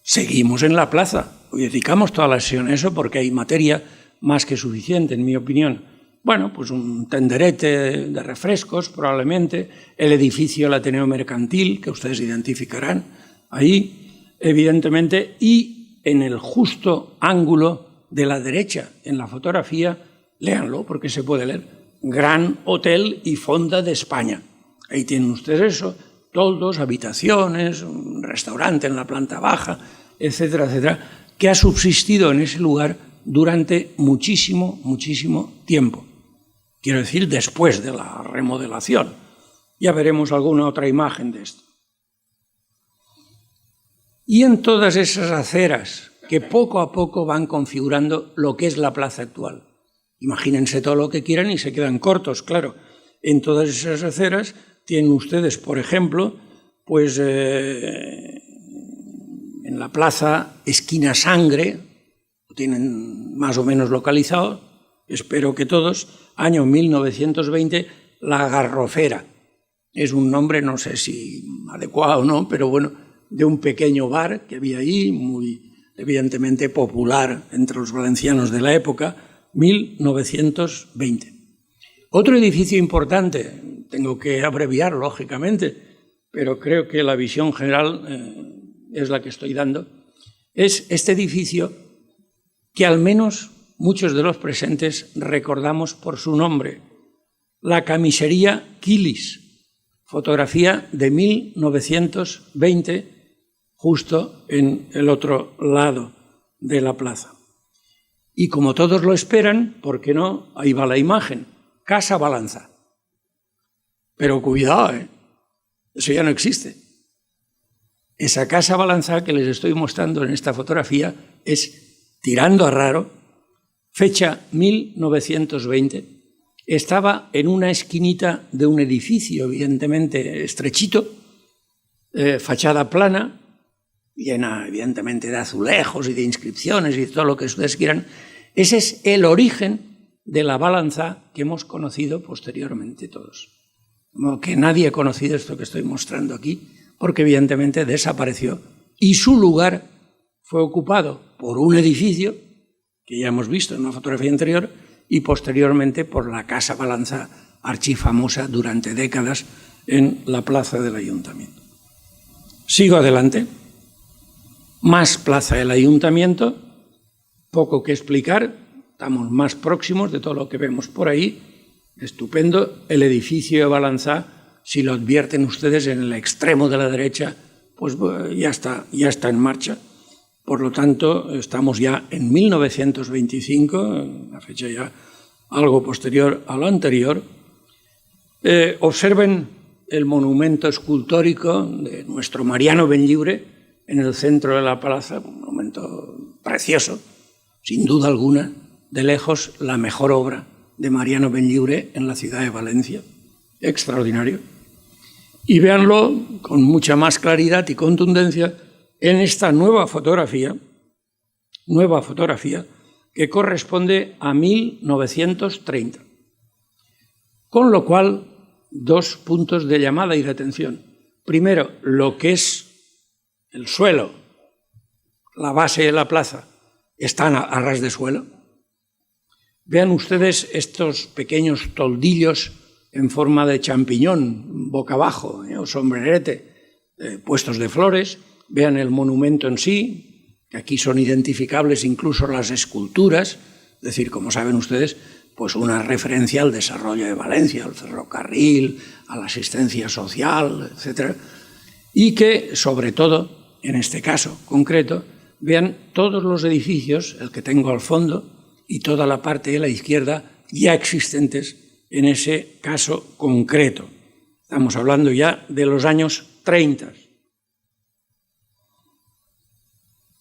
[SPEAKER 2] Seguimos en la plaza. Hoy dedicamos toda la sesión a eso porque hay materia más que suficiente, en mi opinión. Bueno, pues un tenderete de refrescos, probablemente, el edificio del Ateneo Mercantil, que ustedes identificarán ahí, evidentemente, y en el justo ángulo de la derecha, en la fotografía, léanlo porque se puede leer, Gran Hotel y Fonda de España. Ahí tienen ustedes eso, toldos, habitaciones, un restaurante en la planta baja, etcétera, etcétera, que ha subsistido en ese lugar durante muchísimo, muchísimo tiempo. Quiero decir, después de la remodelación. Ya veremos alguna otra imagen de esto. Y en todas esas aceras que poco a poco van configurando lo que es la plaza actual. Imagínense todo lo que quieran y se quedan cortos, claro. En todas esas aceras tienen ustedes, por ejemplo, pues en la plaza Esquina Sangre, lo tienen más o menos localizado, espero que todos, año 1920, La Garrofera. Es un nombre, no sé si adecuado o no, pero bueno, de un pequeño bar que había ahí, muy evidentemente popular entre los valencianos de la época, 1920. Otro edificio importante, tengo que abreviar lógicamente, pero creo que la visión general es la que estoy dando, es este edificio que al menos muchos de los presentes recordamos por su nombre, la Camisería Quilis, fotografía de 1920, justo en el otro lado de la plaza. Y como todos lo esperan, ¿por qué no? Ahí va la imagen, Casa Balanza. Pero cuidado, eso ya no existe. Esa Casa Balanza que les estoy mostrando en esta fotografía es, tirando a raro, fecha 1920, estaba en una esquinita de un edificio, evidentemente estrechito, fachada plana, llena evidentemente de azulejos y de inscripciones y todo lo que ustedes quieran. Ese es el origen de la balanza que hemos conocido posteriormente todos. Como que nadie ha conocido esto que estoy mostrando aquí, porque evidentemente desapareció y su lugar fue ocupado por un edificio que ya hemos visto en una fotografía anterior y posteriormente por la Casa Balanza, archifamosa durante décadas en la plaza del Ayuntamiento. Sigo adelante. Más plaza del Ayuntamiento, poco que explicar, estamos más próximos de todo lo que vemos por ahí. Estupendo, el edificio de Balanza, si lo advierten ustedes en el extremo de la derecha, pues ya está en marcha. Por lo tanto, estamos ya en 1925, una fecha ya algo posterior a lo anterior. Observen el monumento escultórico de nuestro Mariano Benlliure en el centro de la plaza, un monumento precioso, sin duda alguna, de lejos la mejor obra de Mariano Benlliure en la ciudad de Valencia. Extraordinario. Y véanlo con mucha más claridad y contundencia en esta nueva fotografía que corresponde a 1930. Con lo cual, dos puntos de llamada y de atención. Primero, lo que es el suelo, la base de la plaza, están a ras de suelo. Vean ustedes estos pequeños toldillos en forma de champiñón, boca abajo, o sombrerete, puestos de flores. Vean el monumento en sí, que aquí son identificables incluso las esculturas, es decir, como saben ustedes, pues una referencia al desarrollo de Valencia, al ferrocarril, a la asistencia social, etc. Y que, sobre todo, en este caso concreto, vean todos los edificios, el que tengo al fondo, y toda la parte de la izquierda ya existentes en ese caso concreto. Estamos hablando ya de los años 30.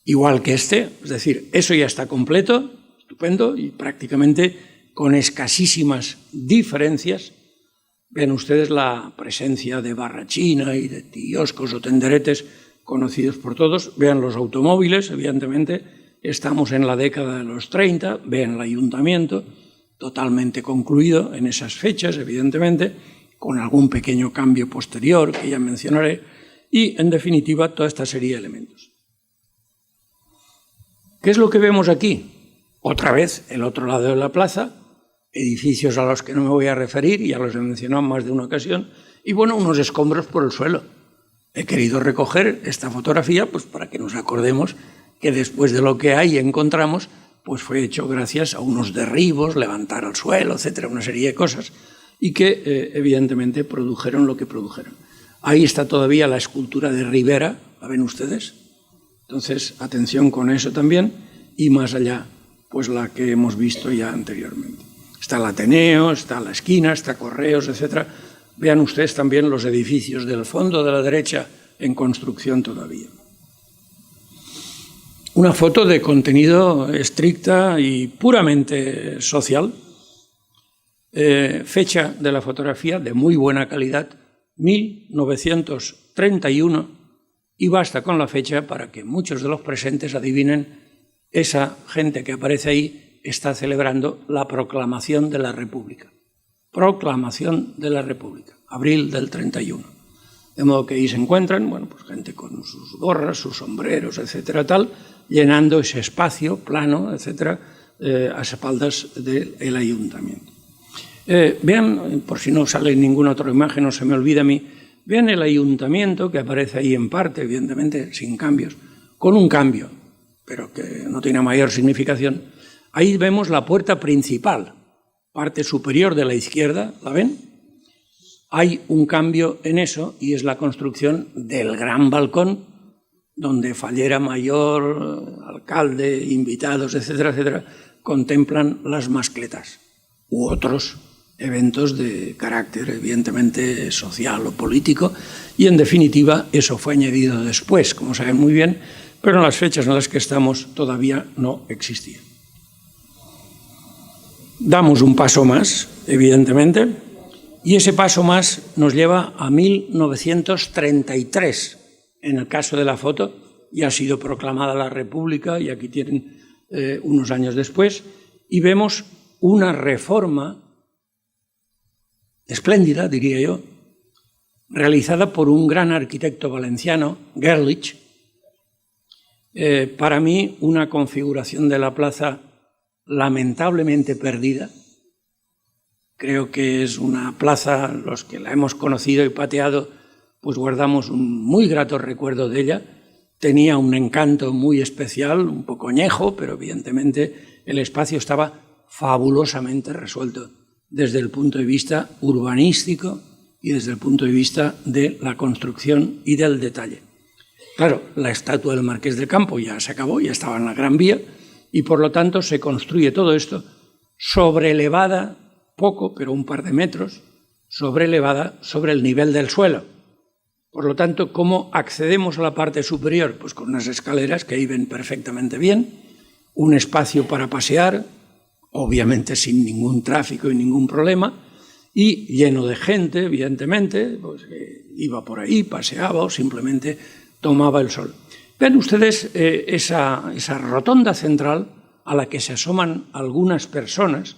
[SPEAKER 2] Igual que este, es decir, eso ya está completo, estupendo, y prácticamente con escasísimas diferencias. Ven ustedes la presencia de barrachina y de kioscos o tenderetes conocidos por todos. Vean los automóviles, evidentemente, estamos en la década de los 30, vean el ayuntamiento, totalmente concluido en esas fechas, evidentemente, con algún pequeño cambio posterior que ya mencionaré, y, en definitiva, toda esta serie de elementos. ¿Qué es lo que vemos aquí? Otra vez, el otro lado de la plaza, edificios a los que no me voy a referir, ya los he mencionado en más de una ocasión, y bueno, unos escombros por el suelo. He querido recoger esta fotografía pues para que nos acordemos que después de lo que hay encontramos, pues fue hecho gracias a unos derribos, levantar al suelo, etcétera, una serie de cosas, y que evidentemente produjeron lo que produjeron. Ahí está todavía la escultura de Rivera, ¿la ven ustedes? Entonces, atención con eso también, y más allá, pues la que hemos visto ya anteriormente. Está el Ateneo, está la esquina, está Correos, etcétera. Vean ustedes también los edificios del fondo de la derecha en construcción todavía. Una foto de contenido estricta y puramente social. Fecha de la fotografía de muy buena calidad, 1931, y basta con la fecha para que muchos de los presentes adivinen. Esa gente que aparece ahí está celebrando la proclamación de la República. Proclamación de la República, abril del 31. De modo que ahí se encuentran, bueno, pues gente con sus gorras, sus sombreros, etcétera, tal, llenando ese espacio plano, etcétera, a espaldas del ayuntamiento. Vean, por si no sale ninguna otra imagen, no se me olvida a mí, vean el ayuntamiento que aparece ahí en parte, evidentemente sin cambios, con un cambio, pero que no tiene mayor significación. Ahí vemos la puerta principal, parte superior de la izquierda, ¿la ven? Hay un cambio en eso y es la construcción del gran balcón donde Fallera Mayor, alcalde, invitados, etcétera, etcétera, contemplan las mascletas u otros eventos de carácter evidentemente social o político, y en definitiva eso fue añadido después, como saben muy bien, pero en las fechas en las que estamos todavía no existía. Damos un paso más, evidentemente, y ese paso más nos lleva a 1933. En el caso de la foto, ya ha sido proclamada la República, y aquí tienen unos años después, y vemos una reforma espléndida, diría yo, realizada por un gran arquitecto valenciano, Gerlich. Para mí, una configuración de la plaza lamentablemente perdida. Creo que es una plaza, los que la hemos conocido y pateado, pues guardamos un muy grato recuerdo de ella. Tenía un encanto muy especial, un poco añejo, pero evidentemente el espacio estaba fabulosamente resuelto desde el punto de vista urbanístico y desde el punto de vista de la construcción y del detalle. Claro, la estatua del Marqués del Campo ya se acabó, ya estaba en la Gran Vía, y por lo tanto se construye todo esto sobreelevada, poco, pero un par de metros, sobreelevada sobre el nivel del suelo. Por lo tanto, ¿cómo accedemos a la parte superior? Pues con unas escaleras que ahí ven perfectamente bien, un espacio para pasear, obviamente sin ningún tráfico y ningún problema, y lleno de gente, evidentemente, pues que iba por ahí, paseaba o simplemente tomaba el sol. Ven ustedes esa rotonda central a la que se asoman algunas personas.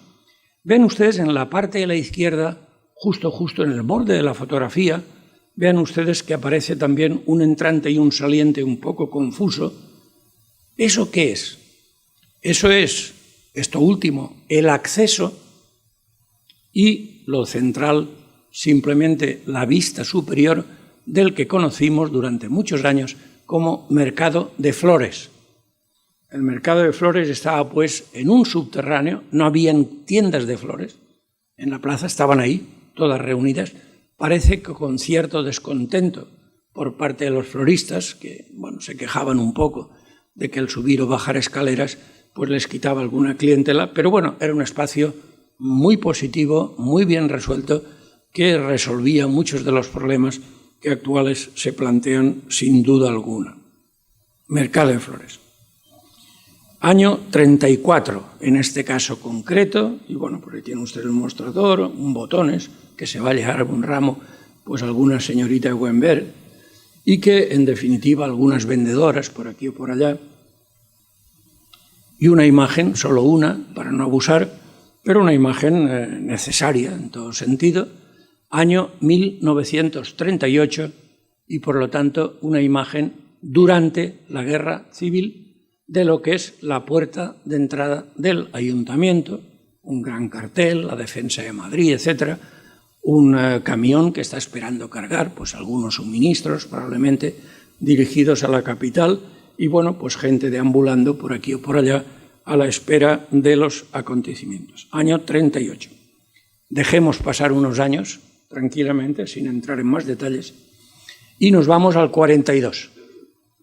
[SPEAKER 2] Ven ustedes en la parte de la izquierda, justo en el borde de la fotografía, vean ustedes que aparece también un entrante y un saliente un poco confuso. ¿Eso qué es? Eso es, esto último, el acceso, y lo central, simplemente la vista superior del que conocimos durante muchos años como Mercado de Flores. El Mercado de Flores estaba pues en un subterráneo, no habían tiendas de flores, en la plaza estaban ahí, todas reunidas, parece que con cierto descontento por parte de los floristas, que bueno, se quejaban un poco de que el subir o bajar escaleras pues les quitaba alguna clientela, pero bueno, era un espacio muy positivo, muy bien resuelto, que resolvía muchos de los problemas que actuales se plantean sin duda alguna. Mercado de Flores. Año 34, en este caso concreto, y bueno, por ahí tiene usted el mostrador, un botones, que se va a llevar un ramo, pues alguna señorita de buen ver, y que en definitiva algunas vendedoras por aquí o por allá, y una imagen, solo una, para no abusar, pero una imagen necesaria en todo sentido, año 1938, y por lo tanto una imagen durante la Guerra Civil de lo que es la puerta de entrada del ayuntamiento, un gran cartel, la defensa de Madrid, etcétera, un camión que está esperando cargar pues algunos suministros probablemente dirigidos a la capital y bueno, pues gente deambulando por aquí o por allá a la espera de los acontecimientos. Año 38. Dejemos pasar unos años tranquilamente, sin entrar en más detalles, y nos vamos al 42.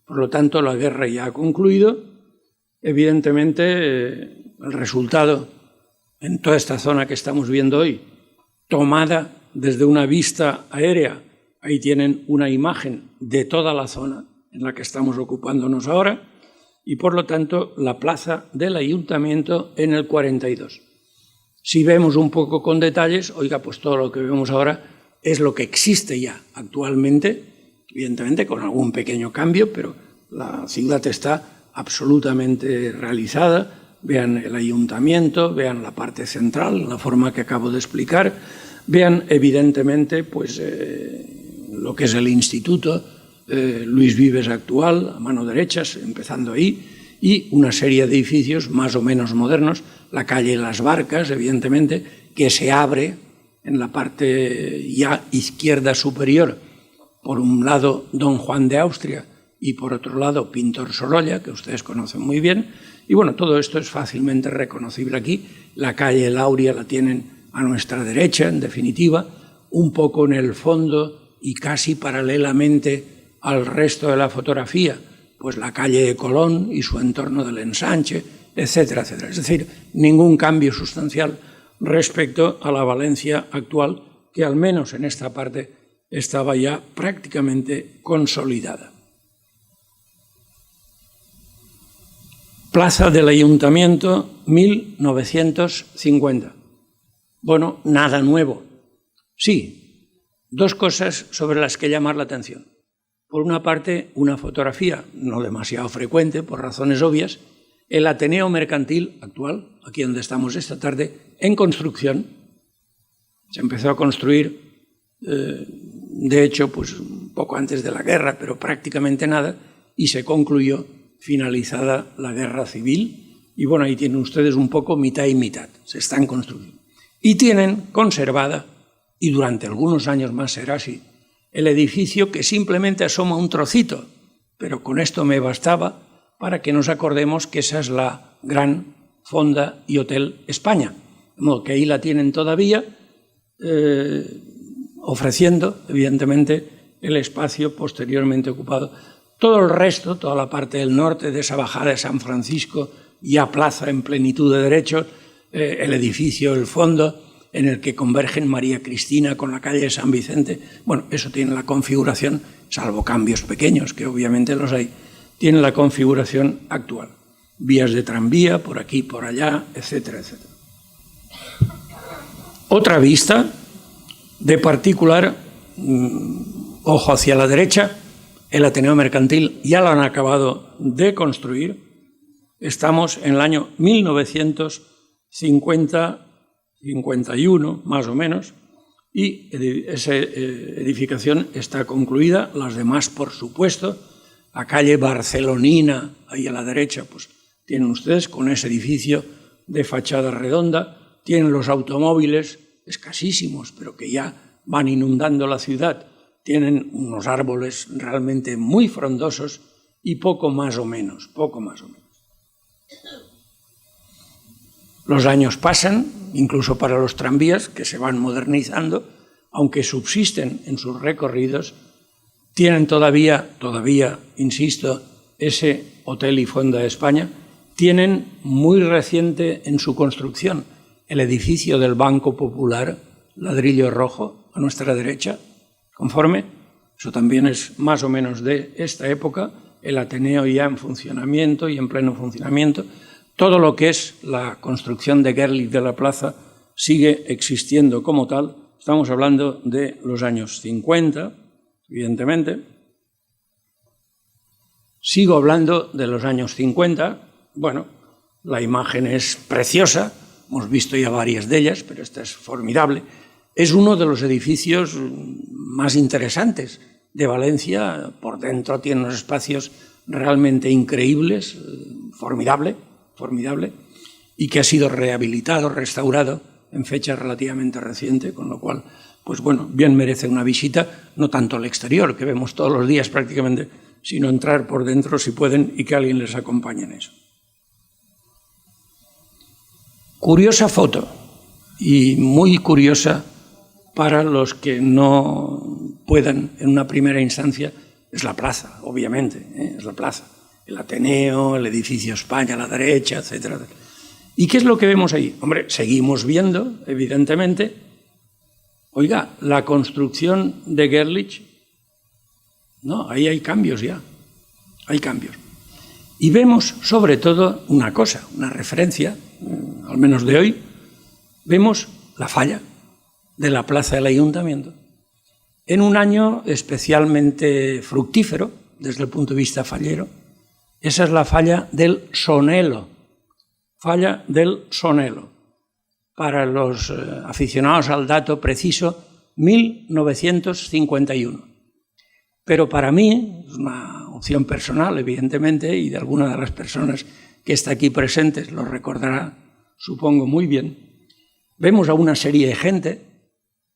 [SPEAKER 2] Por lo tanto, la guerra ya ha concluido. Evidentemente, el resultado en toda esta zona que estamos viendo hoy, tomada desde una vista aérea, ahí tienen una imagen de toda la zona en la que estamos ocupándonos ahora, y por lo tanto la plaza del ayuntamiento en el 42. Si vemos un poco con detalles, oiga, pues todo lo que vemos ahora es lo que existe ya actualmente, evidentemente con algún pequeño cambio, pero la ciudad está absolutamente realizada. Vean el ayuntamiento, vean la parte central, la forma que acabo de explicar, vean evidentemente pues, lo que es el instituto Luis Vives actual, a mano derecha, empezando ahí, y una serie de edificios más o menos modernos, la calle Las Barcas, evidentemente, que se abre en la parte ya izquierda superior, por un lado Don Juan de Austria y por otro lado Pintor Sorolla, que ustedes conocen muy bien, y bueno, todo esto es fácilmente reconocible aquí. La calle El Auria la tienen a nuestra derecha, en definitiva, un poco en el fondo y casi paralelamente al resto de la fotografía, pues la calle de Colón y su entorno del ensanche, etcétera, etcétera. Es decir, ningún cambio sustancial respecto a la Valencia actual, que al menos en esta parte estaba ya prácticamente consolidada. Plaza del Ayuntamiento, 1950. Bueno, nada nuevo. Sí, dos cosas sobre las que llamar la atención. Por una parte, una fotografía no demasiado frecuente, por razones obvias, el Ateneo Mercantil actual, aquí donde estamos esta tarde, en construcción. Se empezó a construir, de hecho, pues un poco antes de la guerra, pero prácticamente nada, y se concluyó finalizada la Guerra Civil. Y bueno, ahí tienen ustedes un poco mitad y mitad, se están construyendo. Y tienen conservada, y durante algunos años más será así, el edificio que simplemente asoma un trocito, pero con esto me bastaba para que nos acordemos que esa es la Gran Fonda y Hotel España. De modo que ahí la tienen todavía, ofreciendo, evidentemente, el espacio posteriormente ocupado. Todo el resto, toda la parte del norte de esa bajada de San Francisco, ya plaza en plenitud de derechos, el edificio, el fondo, en el que convergen María Cristina con la calle de San Vicente. Bueno, eso tiene la configuración, salvo cambios pequeños, que obviamente los hay, tiene la configuración actual. Vías de tranvía, por aquí, por allá, etcétera, etcétera. Otra vista de particular, ojo hacia la derecha, el Ateneo Mercantil ya lo han acabado de construir. Estamos en el año 1950-51, más o menos, y esa edificación está concluida. Las demás, por supuesto, la calle Barcelonina, ahí a la derecha, pues tienen ustedes con ese edificio de fachada redonda, tienen los automóviles escasísimos, pero que ya van inundando la ciudad, tienen unos árboles realmente muy frondosos y poco más o menos. Los años pasan, incluso para los tranvías, que se van modernizando, aunque subsisten en sus recorridos, tienen todavía, insisto, ese Hotel y Fonda de España, tienen muy reciente en su construcción el edificio del Banco Popular, ladrillo rojo, a nuestra derecha, conforme, eso también es más o menos de esta época, el Ateneo ya en funcionamiento y en pleno funcionamiento. Todo lo que es la construcción de Gerlich de la Plaza sigue existiendo como tal. Estamos hablando de los años 50, evidentemente. Sigo hablando de los años 50. Bueno, la imagen es preciosa, hemos visto ya varias de ellas, pero esta es formidable. Es uno de los edificios más interesantes de Valencia. Por dentro tiene unos espacios realmente increíbles, formidable, y que ha sido rehabilitado, restaurado en fecha relativamente reciente, con lo cual, pues bueno, bien merece una visita, no tanto al exterior, que vemos todos los días prácticamente, sino entrar por dentro si pueden y que alguien les acompañe en eso. Curiosa foto, y muy curiosa para los que no puedan en una primera instancia, es la plaza, obviamente, es la plaza. El Ateneo, el edificio España a la derecha, etcétera. ¿Y qué es lo que vemos ahí? Hombre, seguimos viendo, evidentemente, oiga, la construcción de Gerlich, no, ahí hay cambios ya, hay cambios. Y vemos sobre todo una cosa, una referencia, al menos de hoy, vemos la falla de la plaza del Ayuntamiento en un año especialmente fructífero desde el punto de vista fallero. Esa es la falla del Sonelo. Falla del Sonelo. Para los aficionados al dato preciso, 1951. Pero para mí, es una opción personal, evidentemente, y de alguna de las personas que está aquí presentes lo recordará, supongo, muy bien. Vemos a una serie de gente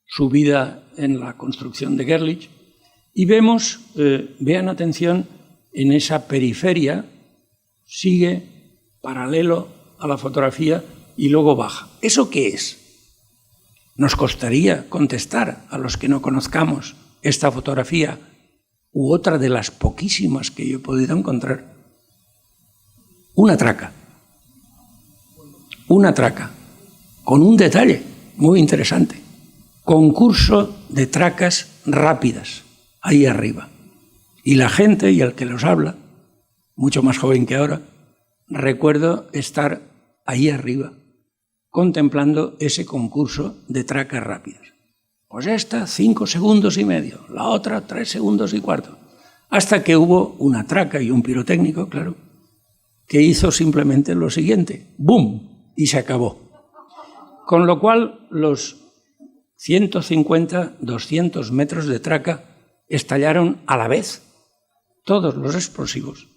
[SPEAKER 2] subida en la construcción de Gerlich y vemos, vean atención, en esa periferia sigue paralelo a la fotografía y luego baja. ¿Eso qué es? Nos costaría contestar a los que no conozcamos esta fotografía u otra de las poquísimas que yo he podido encontrar. Una traca, con un detalle muy interesante. Concurso de tracas rápidas, ahí arriba. Y la gente, y el que los habla, mucho más joven que ahora, recuerdo estar ahí arriba, contemplando ese concurso de tracas rápidas. Pues esta, 5 segundos y medio, la otra, 3 segundos y cuarto. Hasta que hubo una traca y un pirotécnico, claro, que hizo simplemente lo siguiente, ¡bum!, y se acabó. Con lo cual, los 150, 200 metros de traca estallaron a la vez, todos los explosivos,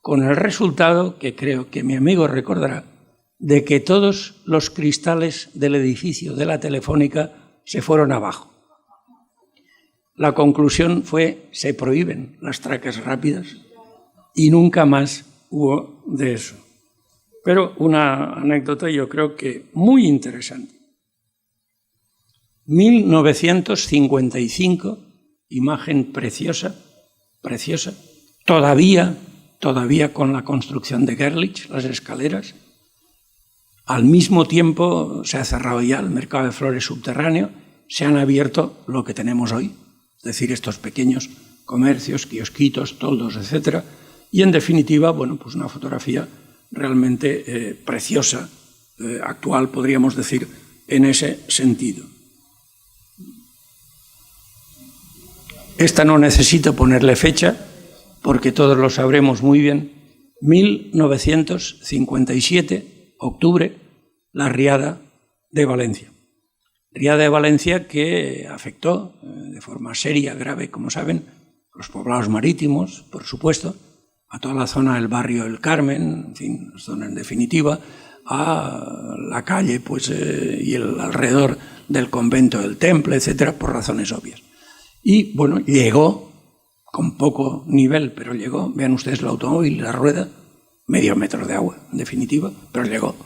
[SPEAKER 2] con el resultado, que creo que mi amigo recordará, de que todos los cristales del edificio de la Telefónica se fueron abajo. La conclusión fue, se prohíben las tracas rápidas y nunca más hubo de eso. Pero una anécdota yo creo que muy interesante. 1955, imagen preciosa, todavía con la construcción de Gerlich, las escaleras. Al mismo tiempo se ha cerrado ya el mercado de flores subterráneo, se han abierto lo que tenemos hoy, es decir, estos pequeños comercios, kiosquitos, toldos, etcétera, y en definitiva, bueno, pues una fotografía realmente preciosa, actual, podríamos decir, en ese sentido. Esta no necesito ponerle fecha, porque todos lo sabremos muy bien. 1957, octubre, la riada de Valencia. Riada de Valencia que afectó de forma seria, grave, como saben, los poblados marítimos, por supuesto, a toda la zona del barrio El Carmen, en fin, la zona en definitiva, a la calle pues, y el alrededor del convento del Temple, etcétera, por razones obvias. Y bueno, llegó con poco nivel, pero llegó, vean ustedes el automóvil, la rueda, medio metro de agua, en definitiva, pero llegó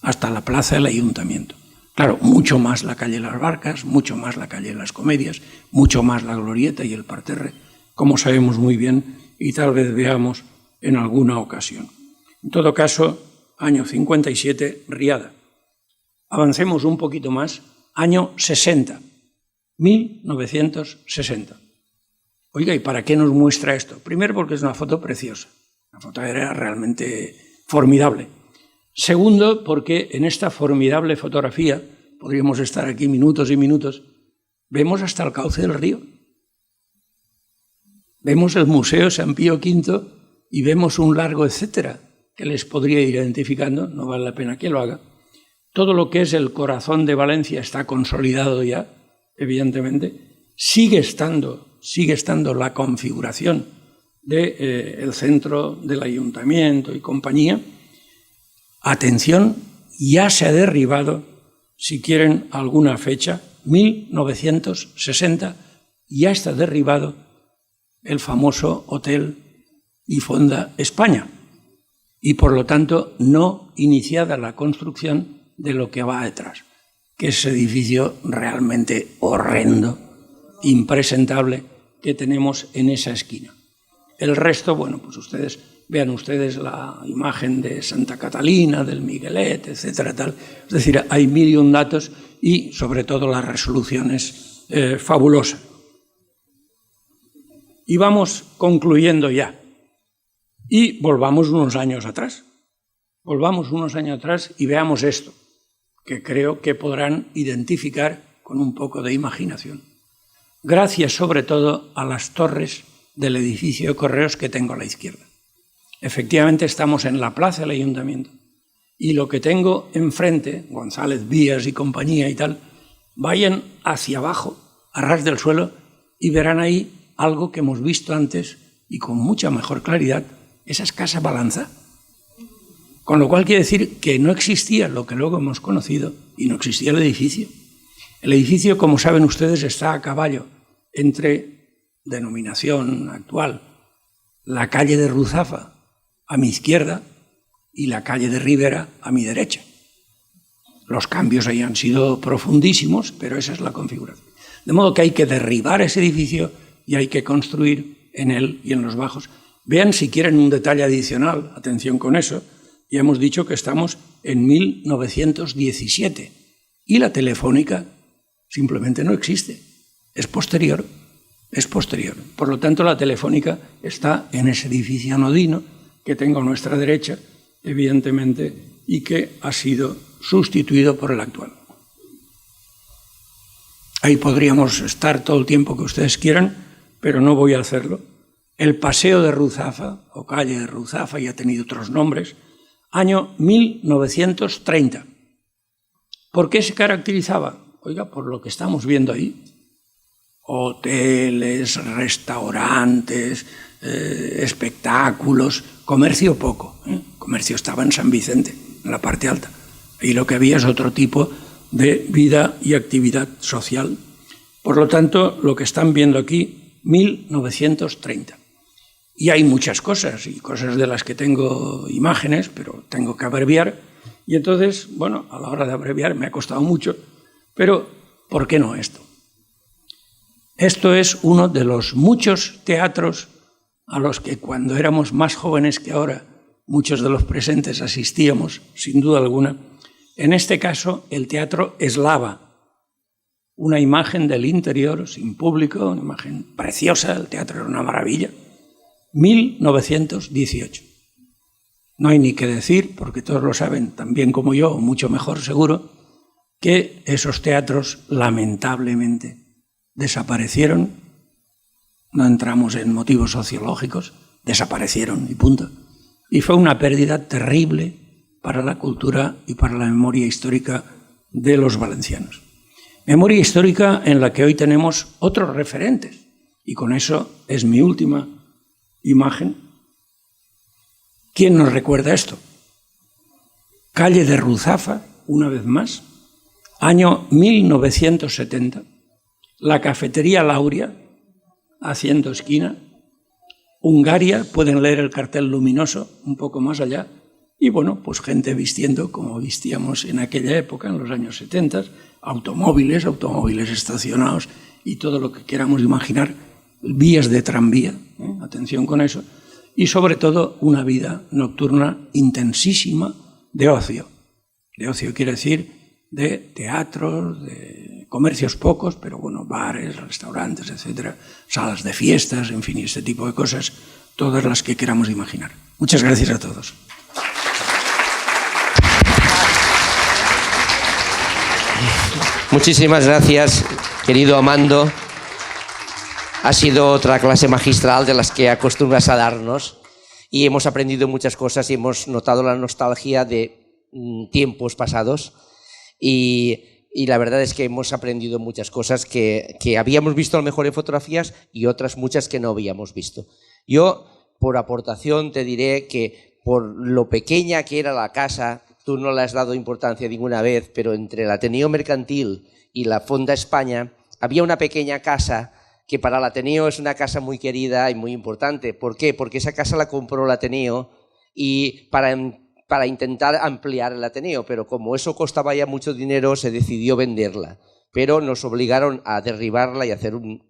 [SPEAKER 2] hasta la plaza del Ayuntamiento. Claro, mucho más la calle de las Barcas, mucho más la calle de las Comedias, mucho más la Glorieta y el Parterre, como sabemos muy bien y tal vez veamos en alguna ocasión. En todo caso, año 57, riada. Avancemos un poquito más, año 60. 1960. Oiga, ¿y para qué nos muestra esto? Primero, porque es una foto preciosa. La foto era realmente formidable. Segundo, porque en esta formidable fotografía, podríamos estar aquí minutos y minutos, vemos hasta el cauce del río. Vemos el Museo San Pío V y vemos un largo etcétera, que les podría ir identificando, no vale la pena que lo haga, todo lo que es el corazón de Valencia está consolidado ya, evidentemente. Sigue estando la configuración del centro del ayuntamiento y compañía. Atención, ya se ha derribado, si quieren alguna fecha, 1960, ya está derribado el famoso Hotel y Fonda España, y por lo tanto no iniciada la construcción de lo que va detrás, que es ese edificio realmente horrendo, impresentable, que tenemos en esa esquina. El resto, bueno, pues vean ustedes la imagen de Santa Catalina, del Miguelet, etcétera, tal. Es decir, hay 1001 datos y sobre todo las resoluciones fabulosas. Y vamos concluyendo ya. Y volvamos unos años atrás. Volvamos unos años atrás y veamos esto, que creo que podrán identificar con un poco de imaginación. Gracias sobre todo a las torres del edificio de Correos que tengo a la izquierda. Efectivamente estamos en la plaza del ayuntamiento y lo que tengo enfrente, González Vías y compañía y tal, vayan hacia abajo, a ras del suelo, y verán ahí algo que hemos visto antes y con mucha mejor claridad. Esa es Casa Balanza. Con lo cual quiere decir que no existía lo que luego hemos conocido y no existía el edificio. El edificio, como saben ustedes, está a caballo entre denominación actual, la calle de Ruzafa a mi izquierda y la calle de Rivera a mi derecha. Los cambios ahí han sido profundísimos, pero esa es la configuración. De modo que hay que derribar ese edificio y hay que construir en él y en los bajos. Vean si quieren un detalle adicional, atención con eso. Ya hemos dicho que estamos en 1917 y la Telefónica simplemente no existe. Es posterior. Por lo tanto, la Telefónica está en ese edificio anodino que tengo a nuestra derecha, evidentemente, y que ha sido sustituido por el actual. Ahí podríamos estar todo el tiempo que ustedes quieran, pero no voy a hacerlo. El Paseo de Ruzafa, o calle de Ruzafa, ya ha tenido otros nombres, año 1930. ¿Por qué se caracterizaba? Oiga, por lo que estamos viendo ahí. Hoteles, restaurantes, espectáculos, comercio poco. Comercio estaba en San Vicente, en la parte alta. Y lo que había es otro tipo de vida y actividad social. Por lo tanto, lo que están viendo aquí, 1930. Y hay muchas cosas, y cosas de las que tengo imágenes, pero tengo que abreviar. Y entonces, bueno, a la hora de abreviar me ha costado mucho, pero ¿por qué no esto? Esto es uno de los muchos teatros a los que cuando éramos más jóvenes que ahora, muchos de los presentes asistíamos, sin duda alguna. En este caso, el Teatro Eslava. Una imagen del interior, sin público, una imagen preciosa, el teatro era una maravilla. 1918. No hay ni que decir, porque todos lo saben tan bien como yo, o mucho mejor seguro, que esos teatros lamentablemente desaparecieron. No entramos en motivos sociológicos, desaparecieron y punto. Y fue una pérdida terrible para la cultura y para la memoria histórica de los valencianos. Memoria histórica en la que hoy tenemos otros referentes. Y con eso es mi última imagen. ¿Quién nos recuerda esto? Calle de Ruzafa, una vez más, año 1970, la cafetería Lauria, haciendo esquina, Hungaria, pueden leer el cartel luminoso un poco más allá, y bueno, pues gente vistiendo como vistíamos en aquella época, en los años 70, automóviles estacionados y todo lo que queramos imaginar, vías de tranvía, atención con eso, y sobre todo una vida nocturna intensísima de ocio. De ocio quiere decir de teatros, de comercios pocos, pero bueno, bares, restaurantes, etcétera, salas de fiestas, en fin, este tipo de cosas, todas las que queramos imaginar. Muchas gracias a todos.
[SPEAKER 1] Muchísimas gracias, querido Amando. Ha sido otra clase magistral de las que acostumbras a darnos y hemos aprendido muchas cosas y hemos notado la nostalgia de tiempos pasados y la verdad es que hemos aprendido muchas cosas que habíamos visto a lo mejor en fotografías y otras muchas que no habíamos visto. Yo, por aportación, te diré que por lo pequeña que era la casa, tú no le has dado importancia ninguna vez, pero entre el Ateneo Mercantil y la Fonda España había una pequeña casa que para el Ateneo es una casa muy querida y muy importante. ¿Por qué? Porque esa casa la compró el Ateneo y para intentar ampliar el Ateneo, pero como eso costaba ya mucho dinero, se decidió venderla. Pero nos obligaron a derribarla y hacer un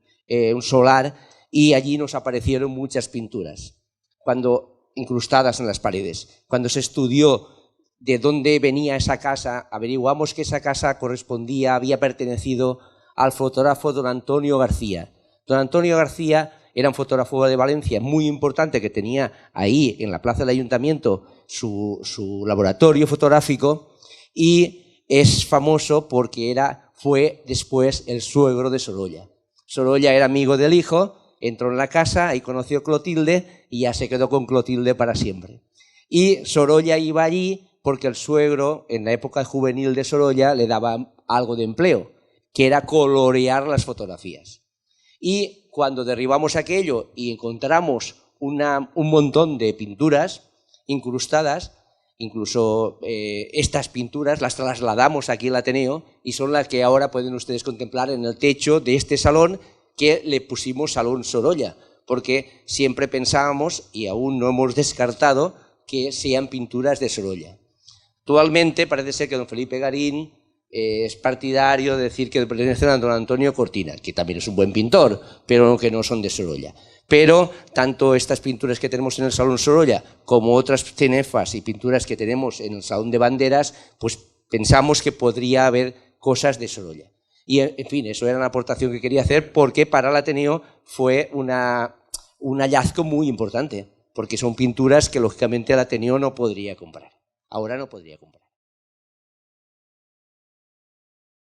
[SPEAKER 1] solar, y allí nos aparecieron muchas pinturas incrustadas en las paredes. Cuando se estudió de dónde venía esa casa, averiguamos que esa casa había pertenecido al fotógrafo don Antonio García. Don Antonio García era un fotógrafo de Valencia muy importante que tenía ahí en la plaza del ayuntamiento su laboratorio fotográfico, y es famoso porque fue después el suegro de Sorolla. Sorolla era amigo del hijo, entró en la casa y conoció a Clotilde y ya se quedó con Clotilde para siempre. Y Sorolla iba allí porque el suegro, en la época juvenil de Sorolla, le daba algo de empleo, que era colorear las fotografías. Y cuando derribamos aquello y encontramos un montón de pinturas incrustadas, incluso estas pinturas las trasladamos aquí al Ateneo y son las que ahora pueden ustedes contemplar en el techo de este salón, que le pusimos Salón Sorolla, porque siempre pensábamos, y aún no hemos descartado, que sean pinturas de Sorolla. Actualmente parece ser que don Felipe Garín es partidario de decir que pertenecen a don Antonio Cortina, que también es un buen pintor, pero que no son de Sorolla. Pero tanto estas pinturas que tenemos en el Salón Sorolla como otras cenefas y pinturas que tenemos en el Salón de Banderas, pues pensamos que podría haber cosas de Sorolla. Y, en fin, eso era una aportación que quería hacer, porque para el Ateneo fue un hallazgo muy importante, porque son pinturas que lógicamente el Ateneo no podría comprar. Ahora no podría comprar.